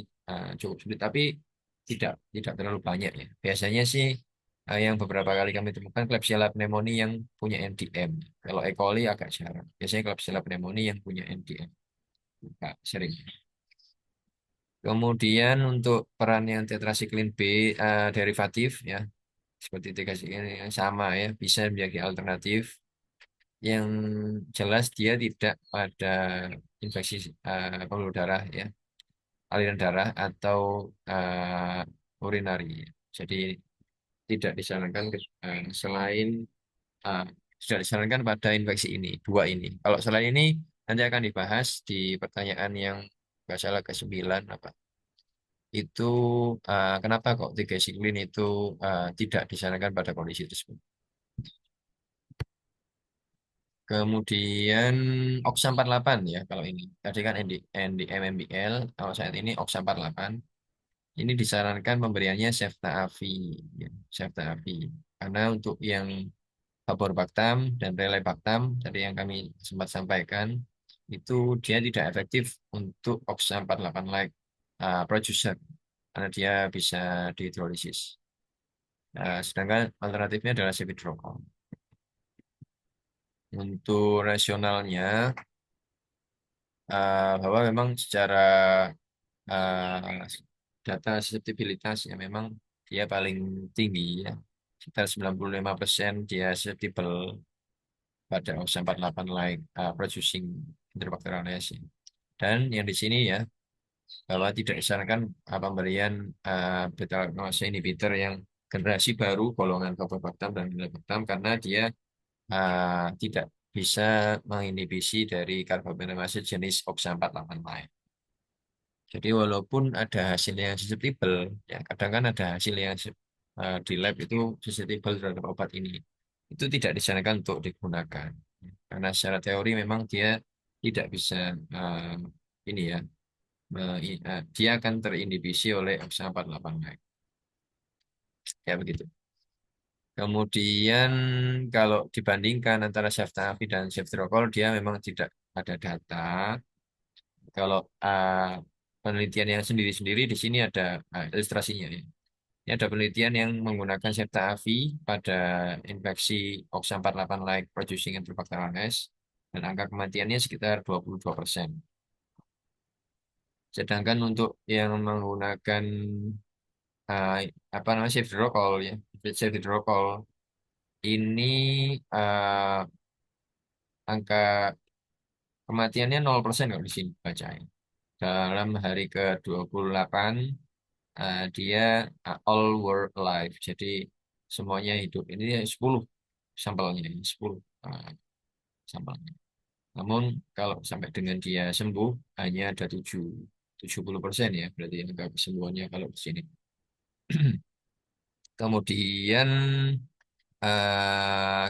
cukup sulit, tapi tidak terlalu banyak ya. Biasanya sih yang beberapa kali kami temukan Klebsiella pneumoniae yang punya NDM. Kalau E. coli agak jarang. Biasanya Klebsiella pneumoniae yang punya NDM. Agak sering. Kemudian untuk peran yang tetrasiklin B derivatif ya, seperti tetrasiklin yang sama ya, bisa menjadi alternatif. Yang jelas dia tidak pada infeksi pembuluh darah ya, aliran darah atau urinari. Jadi tidak disarankan selain uh, sudah disarankan pada infeksi ini, dua ini. Kalau selain ini nanti akan dibahas di pertanyaan yang nggak salah ke-9 apa itu kenapa kok tigecycline itu tidak disarankan pada kondisi tersebut. Kemudian Oxa 48 ya kalau ini. Tadi kan NDM MBL, kalau saat ini Oxa 48. Ini disarankan pemberiannya Ceftaroline, ya, Ceftaroline. Karena untuk yang Campylobactam dan Relebactam tadi yang kami sempat sampaikan itu dia tidak efektif untuk OXA 48 like producer karena dia bisa dihidrolisis. Sedangkan alternatifnya adalah Cefidrocal. Untuk rasionalnya bahwa memang secara uh, data susceptibilitas ya memang dia paling tinggi ya. Sekitar 95% dia susceptible pada OXA 48 like producing Enterobacter aereus. Dan yang di sini ya bahwa tidak disarankan pemberian beta lactamase inhibitor yang generasi baru golongan Campylobactam dan Enterobactam karena dia tidak bisa menginhibisi dari karbaminoase jenis OXA 48 lain. Jadi walaupun ada hasil yang susceptible, ya kadang kan ada hasil yang di lab itu susceptible terhadap obat ini. Itu tidak disarankan untuk digunakan. Karena secara teori memang dia tidak bisa ini ya, dia akan terinhibisi oleh OXA 48. Ya begitu. Kemudian kalau dibandingkan antara Ceftaroline dan Ceftriaxone, dia memang tidak ada data. Kalau penelitian yang sendiri-sendiri di sini ada ilustrasinya ya. Ini ada penelitian yang menggunakan Ceftaroline pada infeksi OXA 48 like producing Enterobacter aereus dan angka kematiannya sekitar 22%. Sedangkan untuk yang menggunakan uh, apa namanya Ceftriaxone ya, Ceftriaxone ini angka kematiannya 0% kalau di sini bacain. Dalam hari ke-28 dia all were alive. Jadi semuanya hidup. Ini 10 sampelnya, 10 sampelnya. Namun kalau sampai dengan dia sembuh hanya ada 70% ya, berarti angka kesembuhannya kalau di sini. Kemudian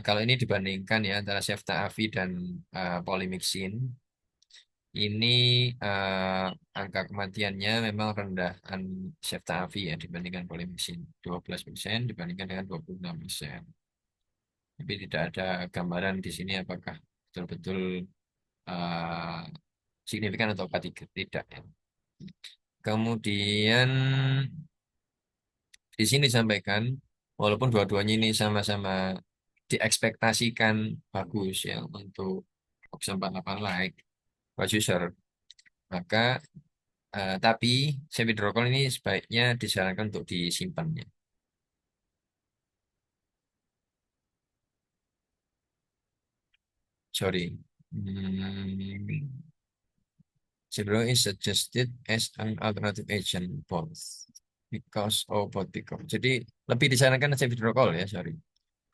kalau ini dibandingkan ya antara Ceftaroline dan polymyxin, ini angka kematiannya memang rendahan Ceftaroline ya dibandingkan polymyxin 12% dibandingkan dengan 26%. Tapi tidak ada gambaran di sini apakah betul-betul eh, signifikan atau tidak ya. Kemudian di sini disampaikan walaupun dua-duanya ini sama-sama diekspektasikan bagus ya untuk opsi 48 like producer, maka tapi Cefidrocal ini sebaiknya disarankan untuk disimpan ya. Sorry. Cefidrocal is suggested as an alternative agent both because. Jadi lebih disarankan Cefidrocal ya, sorry.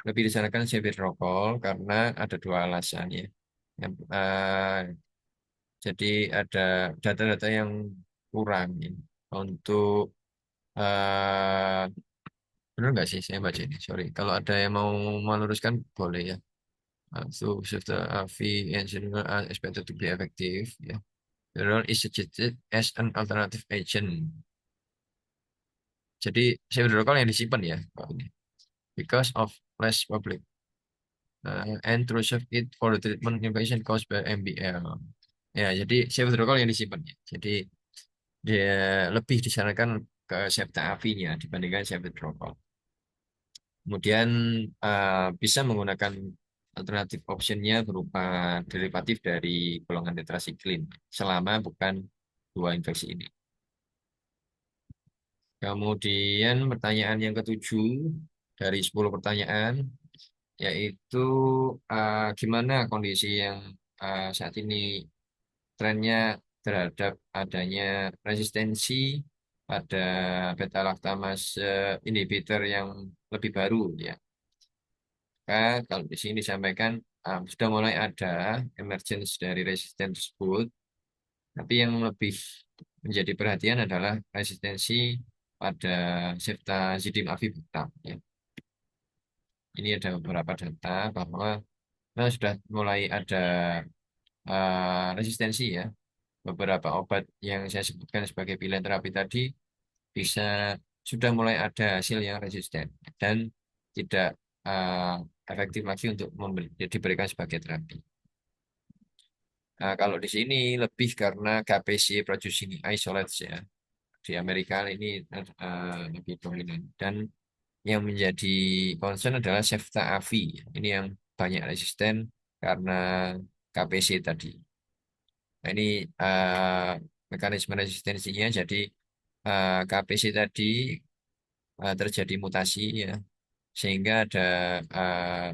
Lebih disarankan Cefidrocal karena ada dua alasan ya. Yang, jadi ada data-data yang kurang ya. Untuk eh benar nggak sih saya baca ini? Sorry. Kalau ada yang mau meluruskan boleh ya. So, Shifter and general are expected to be effective. Ya. The role is suggested as an alternative agent. Jadi Ceftriaxone yang disimpan ya. Kalau ini. Because of less public and to reserve it for the treatment infection caused by MBL. Ya, jadi Ceftriaxone yang disimpan ya. Jadi dia lebih disarankan ke Ceftaroline-nya dibandingkan Ceftriaxone. Kemudian bisa menggunakan alternatif optionnya berupa derivatif dari golongan tetrasiklin selama bukan dua infeksi ini. Kemudian pertanyaan yang ketujuh dari 10 pertanyaan yaitu gimana kondisi yang saat ini trennya terhadap adanya resistensi pada beta laktamase inhibitor yang lebih baru ya. Maka kalau di sini disampaikan sudah mulai ada emergence dari resisten tersebut, tapi yang lebih menjadi perhatian adalah resistensi pada ceftazidime avibactam ya. Ini ada beberapa data bahwa sudah mulai ada resistensi ya. Beberapa obat yang saya sebutkan sebagai pilihan terapi tadi bisa sudah mulai ada hasil yang resisten dan tidak efektif lagi untuk diberikan sebagai terapi. Nah, kalau di sini lebih karena KPC producing isolates ya. Di Amerika ini lebih dominan. Dan yang menjadi concern adalah Cefta-Avi. Ini yang banyak resisten karena KPC tadi. Nah, ini mekanisme resistensinya. Jadi KPC tadi terjadi mutasi ya, sehingga ada eh,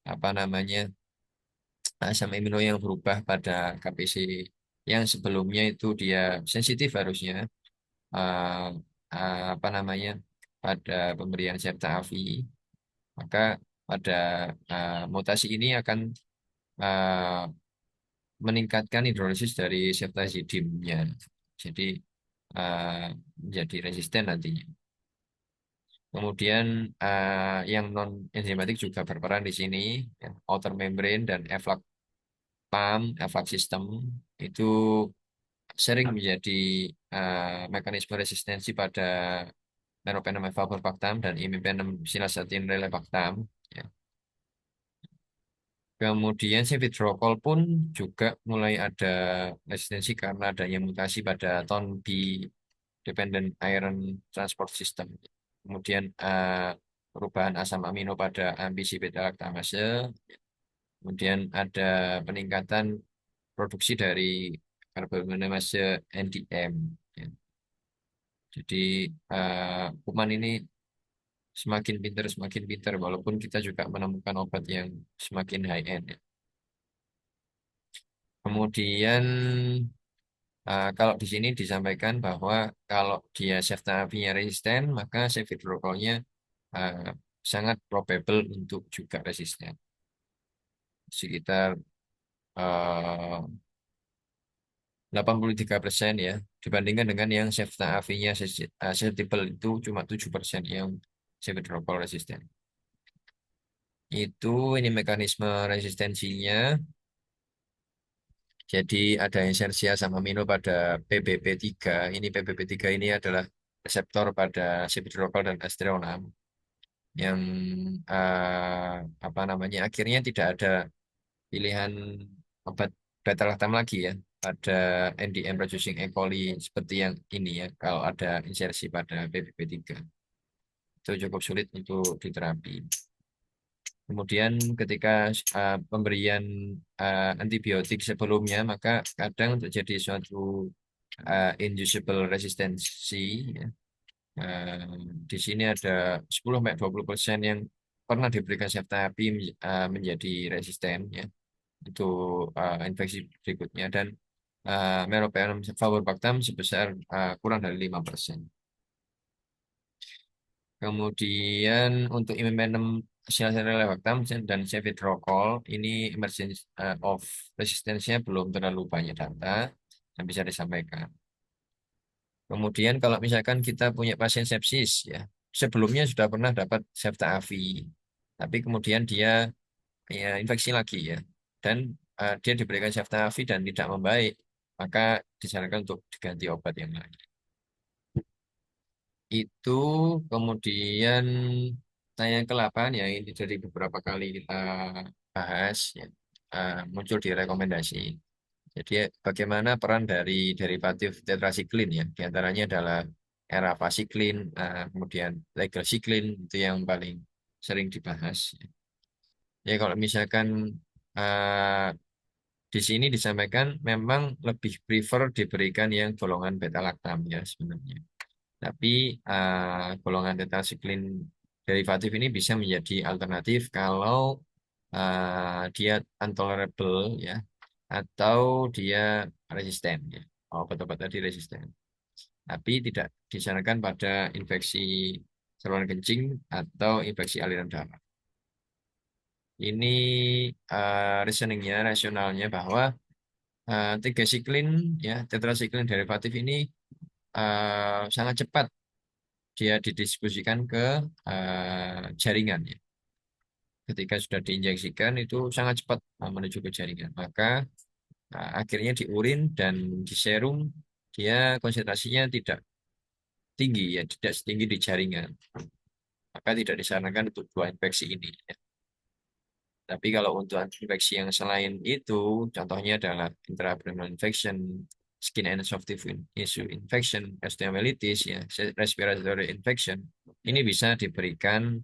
apa namanya asam amino yang berubah pada KPC yang sebelumnya itu dia sensitif harusnya eh, apa namanya pada pemberian Cefta-Avi, maka pada mutasi ini akan eh, meningkatkan hidrolisis dari ceftazidime-nya. Jadi eh, menjadi resisten nantinya. Kemudian yang non enzimatik juga berperan di sini, ya, outer membrane dan efflux pump, efflux system itu sering menjadi mekanisme resistensi pada meropenem mefaloborpactam dan imipenem silasatin relebactam. Ya. Kemudian Cefidrokol pun juga mulai ada resistensi karena adanya mutasi pada TONB dependent iron transport system. Kemudian perubahan asam amino pada ambisi beta laktamase. Kemudian ada peningkatan produksi dari karbonamase NDM. Ya. Jadi kuman ini semakin pintar walaupun kita juga menemukan obat yang semakin high end ya. Kemudian kalau di sini disampaikan bahwa kalau dia ceftaroprintnya resisten, maka cefidrokolnya uh, sangat probable untuk juga resisten. Sekitar uh, 83% ya, dibandingkan dengan yang ceftaroprintnya susceptible itu cuma 7% yang cefidrokol resisten. Itu ini mekanisme resistensinya. Jadi ada insersi asam amino pada PBB3. Ini PBB3 ini adalah reseptor pada cefidrokol dan astreonam yang apa namanya akhirnya tidak ada pilihan obat beta lactam lagi ya pada NDM producing E. coli seperti yang ini ya kalau ada insersi pada PBB3 itu cukup sulit untuk diterapi. Kemudian ketika pemberian antibiotik sebelumnya, maka kadang terjadi suatu inducible resistensi. Ya. Eh, di sini ada 10-20% yang pernah diberikan Ceftaroprint menjadi resisten ya untuk infeksi berikutnya dan Meropenem favorbactam sebesar kurang dari 5%. Kemudian untuk imipenem silaserelebactam dan cefidrokol ini emergence of resistance-nya belum terlalu banyak data yang bisa disampaikan. Kemudian kalau misalkan kita punya pasien sepsis ya, sebelumnya sudah pernah dapat Ceftaroprint, tapi kemudian dia ya, infeksi lagi ya, dan dia diberikan Ceftaroprint dan tidak membaik, maka disarankan untuk diganti obat yang lain. Itu kemudian yang ke-8 ya ini dari beberapa kali kita bahas ya, muncul di rekomendasi. Jadi bagaimana peran dari derivatif tetrasiklin ya, di antaranya adalah eravacycline, kemudian legalcycline itu yang paling sering dibahas. Ya kalau misalkan eh, di sini disampaikan memang lebih prefer diberikan yang golongan beta laktam ya sebenarnya. Tapi golongan tetrasiklin derivatif ini bisa menjadi alternatif kalau dia intolerable ya atau dia resisten ya. Obat-obat tadi resisten. tapi tidak disarankan pada infeksi saluran kencing atau infeksi aliran darah. Ini reasoningnya, rasionalnya bahwa tigecycline ya tetracycline derivatif ini sangat cepat dia didistribusikan ke jaringan ya. Ketika sudah diinjeksikan itu sangat cepat menuju ke jaringan. Maka akhirnya di urin dan di serum dia konsentrasinya tidak tinggi ya, tidak setinggi di jaringan. Maka tidak disarankan untuk dua infeksi ini. Ya. Tapi kalau untuk infeksi yang selain itu, contohnya adalah intraabdominal infection, skin and soft tissue infection, osteomyelitis, ya, respiratory infection, ini bisa diberikan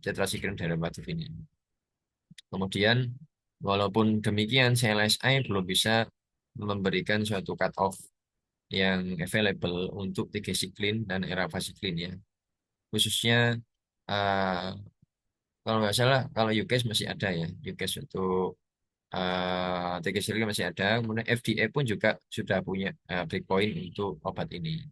tetracycline derivatif ini. Kemudian, walaupun demikian, CLSI belum bisa memberikan suatu cut-off yang available untuk tigecycline dan eravacycline ya. Khususnya uh, kalau nggak salah, kalau UCAS masih ada ya. UCAS untuk tigecycline masih ada. Kemudian FDA pun juga sudah punya breakpoint untuk obat ini.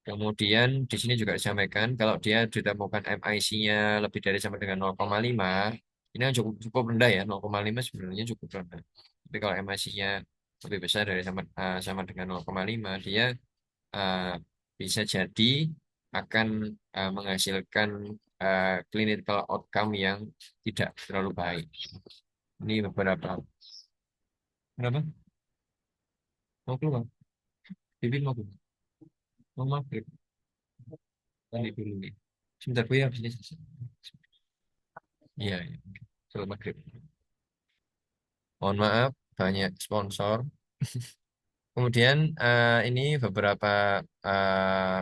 Kemudian di sini juga disampaikan kalau dia ditemukan MIC-nya lebih dari sama dengan 0,5, ini kan cukup cukup rendah ya, 0,5 sebenarnya cukup rendah. Tapi kalau MIC-nya lebih besar dari sama dengan 0,5, dia uh, bisa jadi akan menghasilkan clinical outcome yang tidak terlalu baik. Ini beberapa. Kenapa? Mau keluar? Bibit mau keluar? Mau maghrib? Tadi dulu nih. Sebentar Bu ya, habis ini selesai. Iya, iya. Selamat maghrib. Mohon maaf, banyak sponsor. Kemudian ini beberapa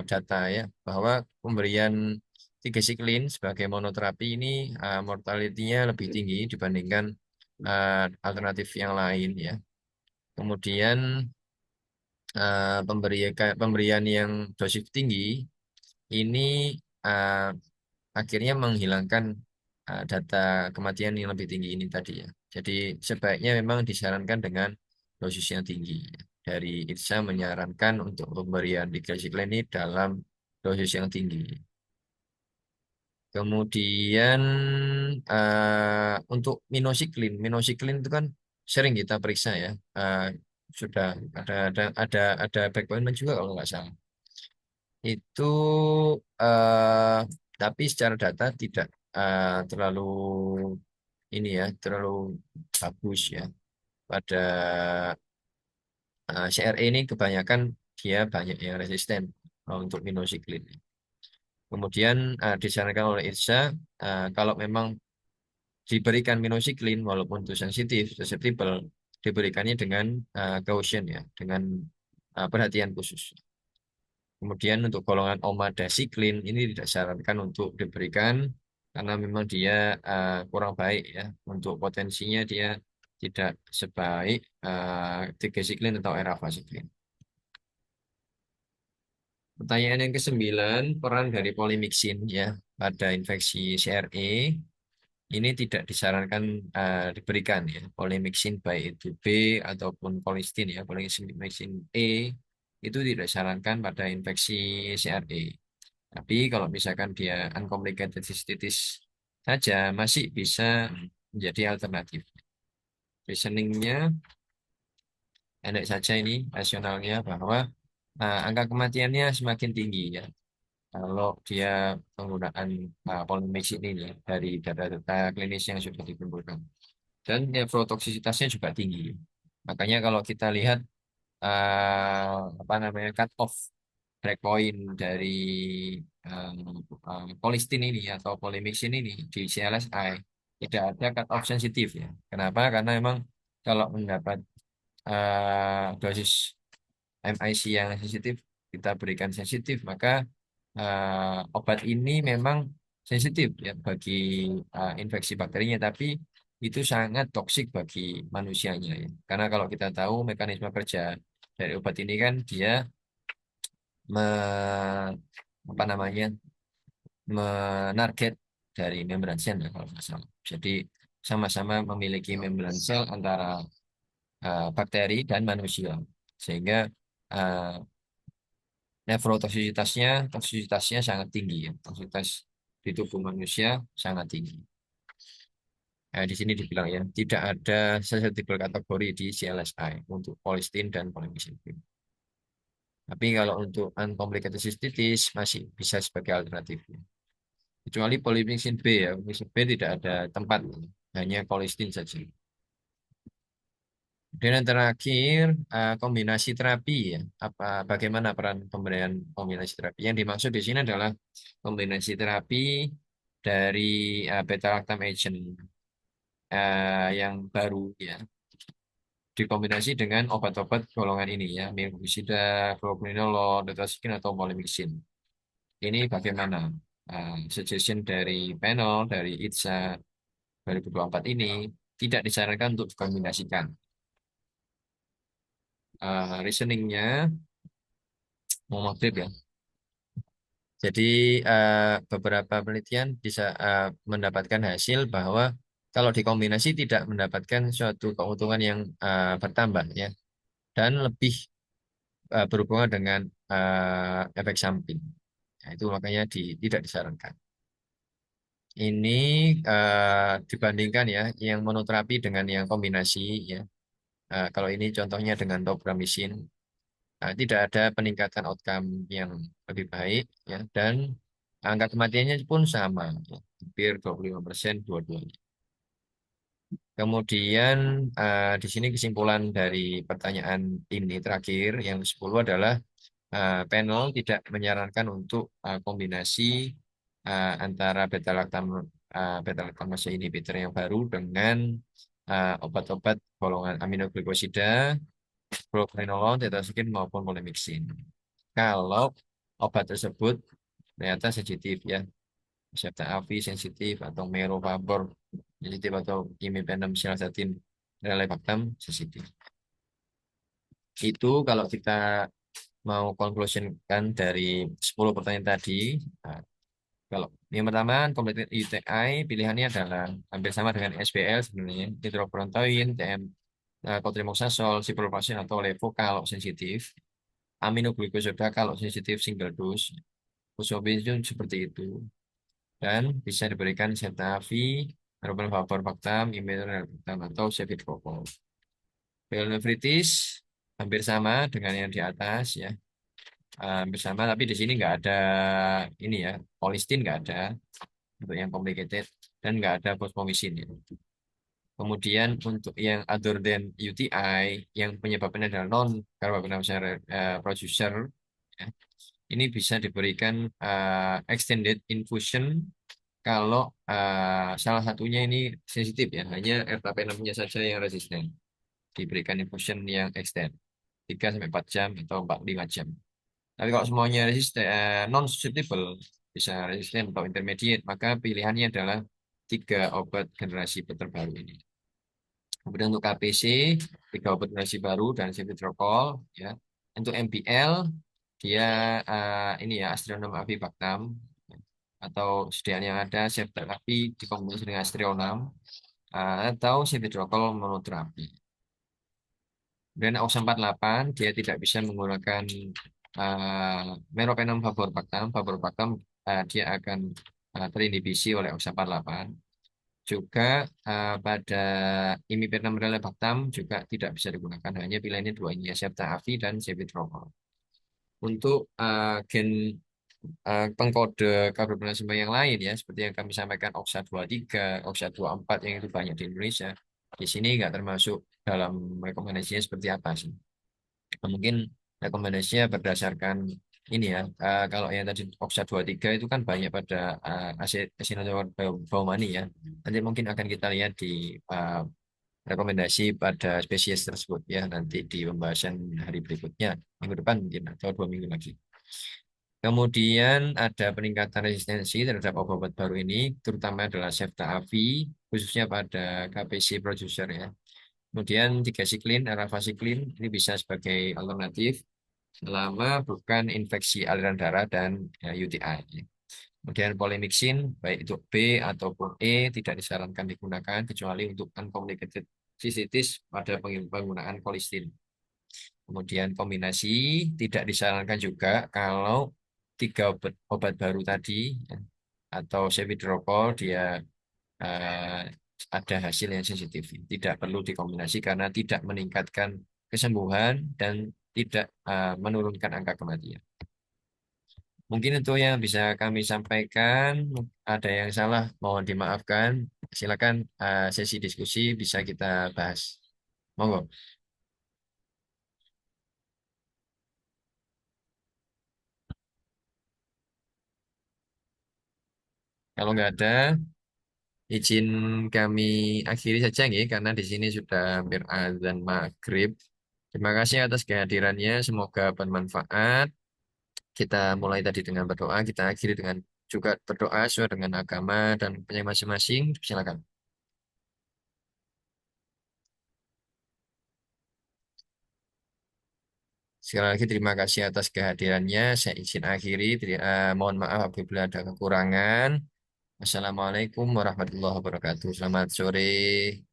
data ya bahwa pemberian tigecycline sebagai monoterapi ini mortality-nya lebih tinggi dibandingkan alternatif yang lain ya. Kemudian pemberian yang dosis tinggi ini uh, akhirnya menghilangkan data kematian yang lebih tinggi ini tadi ya. Jadi sebaiknya memang disarankan dengan dosis yang tinggi. Dari ITSA menyarankan untuk pemberian tigecycline ini dalam dosis yang tinggi. Kemudian untuk minocycline itu kan sering kita periksa ya. Sudah ada backpoint juga kalau nggak salah. Itu eh, tapi secara data tidak terlalu ini ya, terlalu bagus ya. Pada CRE ini kebanyakan dia banyak yang resisten untuk minocycline. Kemudian disarankan oleh IRSA kalau memang diberikan minocycline walaupun itu sensitif, susceptible, diberikannya dengan caution ya, dengan perhatian khusus. Kemudian untuk golongan omadasiklin ini tidak disarankan untuk diberikan karena memang dia kurang baik ya. Untuk potensinya dia tidak sebaik tigecycline atau eravacycline. Pertanyaan yang kesembilan, peran dari polymyxin ya pada infeksi CRE ini tidak disarankan diberikan ya. Polymyxin baik itu B ataupun colistin ya, polymyxin E itu tidak disarankan pada infeksi CRE. Tapi kalau misalkan dia uncomplicated cystitis saja masih bisa menjadi alternatif. Reasoningnya pendek saja ini rasionalnya bahwa angka kematiannya semakin tinggi ya kalau dia penggunaan polymyxin ini ya, dari data-data klinis yang sudah dikumpulkan. Dan nefrotoksisitasnya juga tinggi. Makanya kalau kita lihat apa namanya cut off breakpoint dari colistin ini atau polymyxin ini di CLSI tidak ada cut off sensitif ya. Kenapa? Karena memang kalau mendapat dosis MIC yang sensitif kita berikan sensitif maka obat ini memang sensitif ya bagi infeksi bakterinya tapi itu sangat toksik bagi manusianya ya. Karena kalau kita tahu mekanisme kerja dari obat ini kan dia me, apa namanya menarget dari membran sel ya, kalau nggak salah. Jadi sama-sama memiliki membran sel antara bakteri dan manusia sehingga eh, toksisitasnya sangat tinggi ya. Toksisitas di tubuh manusia sangat tinggi. Nah, di sini dibilang ya, tidak ada susceptible kategori di CLSI untuk colistin dan polymyxin B. Tapi kalau untuk uncomplicated cystitis masih bisa sebagai alternatif. Kecuali polymyxin B ya, polymyxin B tidak ada tempat, hanya colistin saja. Dan yang terakhir, kombinasi terapi ya. Bagaimana peran pemberian kombinasi terapi? Yang dimaksud di sini adalah kombinasi terapi dari beta lactam agent yang baru ya, dikombinasi dengan obat-obat golongan ini ya, myrbetriq, fluoroquinolone, tetracycline atau polymyxin. Ini bagaimana? Suggestion dari panel dari ITSA 2024 ini tidak disarankan untuk dikombinasikan. Reasoningnya mau maghrib ya. Jadi beberapa penelitian bisa mendapatkan hasil bahwa kalau dikombinasi tidak mendapatkan suatu keuntungan yang bertambah ya, dan lebih berhubungan dengan efek samping. Nah, itu makanya tidak disarankan. Ini dibandingkan ya yang monoterapi dengan yang kombinasi ya. Kalau ini contohnya dengan topramycin, tidak ada peningkatan outcome yang lebih baik ya, dan angka kematiannya pun sama ya, hampir 25% dua-duanya. Kemudian di sini kesimpulan dari pertanyaan ini terakhir yang 10 adalah panel tidak menyarankan untuk kombinasi antara beta laktamase inhibitor yang baru dengan obat-obat golongan aminoglikosida, propranolol, tetracycline maupun polymyxin. Kalau obat tersebut ternyata sensitif ya, Septa Avi sensitif atau Merovapor sensitif atau imipenem silvastatin relebactam sensitif. Itu kalau kita mau conclusion kan dari 10 pertanyaan tadi. Nah, kalau yang pertama, completed UTI pilihannya adalah hampir sama dengan SBL sebenarnya, nitrofurantoin, TM, cotrimoxazole, ciprofloxacin atau levo kalau sensitif, aminoglukosoda kalau sensitif single dose, usobenzon seperti itu, dan bisa diberikan Zetavi, Vapor Bactam, Imidaclopram atau Cefidroxol. Pyelonephritis hampir sama dengan yang di atas ya, hampir sama, tapi di sini nggak ada ini ya, colistin nggak ada untuk yang complicated dan nggak ada fosfomycin ya. Kemudian untuk yang other than UTI yang penyebabnya adalah non carboplatin producer ya, ini bisa diberikan extended infusion kalau salah satunya ini sensitif ya, hanya ertapenemnya saja yang resisten. Diberikan infusion yang extend 3 sampai 4 jam atau 45 jam. Tapi kalau semuanya resisten, non susceptible, bisa resisten atau intermediate, maka pilihannya adalah 3 obat generasi terbaru ini. Kemudian untuk KPC, 3 obat generasi baru dan Ceftriaxone ya. Untuk MPL, dia ini ya Aztreonam avibactam atau sediaan yang ada Ceftriaxone dikombinasi dengan Aztreonam atau Ceftriaxone monoterapi. Dan OX48 dia tidak bisa menggunakan meropenem favorbactam. Favorbactam dia akan terinhibisi oleh OX48. Juga pada imipenem relebactam juga tidak bisa digunakan. Hanya pilihannya dua ini, Septa Avi dan Ceftriaxone. Untuk gen pengkode karbonasima yang lain ya, seperti yang kami sampaikan OXA23, OXA24 yang itu banyak di Indonesia. Di sini nggak termasuk dalam rekomendasinya seperti apa sih. Mungkin rekomendasinya berdasarkan ini ya, kalau yang tadi OXA23 itu kan banyak pada Acinetobacter ya. Nanti mungkin akan kita lihat di rekomendasi pada spesies tersebut ya, nanti di pembahasan hari berikutnya, minggu depan mungkin atau 2 minggu lagi. Kemudian ada peningkatan resistensi terhadap obat-obat baru ini, terutama adalah Ceftavi, khususnya pada KPC producer ya. Kemudian tigacycline, eravacycline, ini bisa sebagai alternatif selama bukan infeksi aliran darah dan UTI. Kemudian polymyxin, baik itu B ataupun E, tidak disarankan digunakan kecuali untuk uncomplicated cystitis pada penggunaan colistin. Kemudian kombinasi tidak disarankan juga kalau tiga obat baru tadi ya, atau cepidrokol dia eh, ada hasil yang sensitif. Tidak perlu dikombinasi karena tidak meningkatkan kesembuhan dan tidak menurunkan angka kematian. Mungkin itu yang bisa kami sampaikan. Ada yang salah, mohon dimaafkan. Silakan sesi diskusi bisa kita bahas. Monggo. Kalau nggak ada, izin kami akhiri saja nih, karena di sini sudah hampir azan maghrib. Terima kasih atas kehadirannya. Semoga bermanfaat. Kita mulai tadi dengan berdoa, kita akhiri dengan juga berdoa sesuai dengan agama dan punya masing-masing. Silakan. Sekali lagi terima kasih atas kehadirannya. Saya izin akhiri. Mohon maaf apabila ada kekurangan. Wassalamualaikum warahmatullahi wabarakatuh. Selamat sore.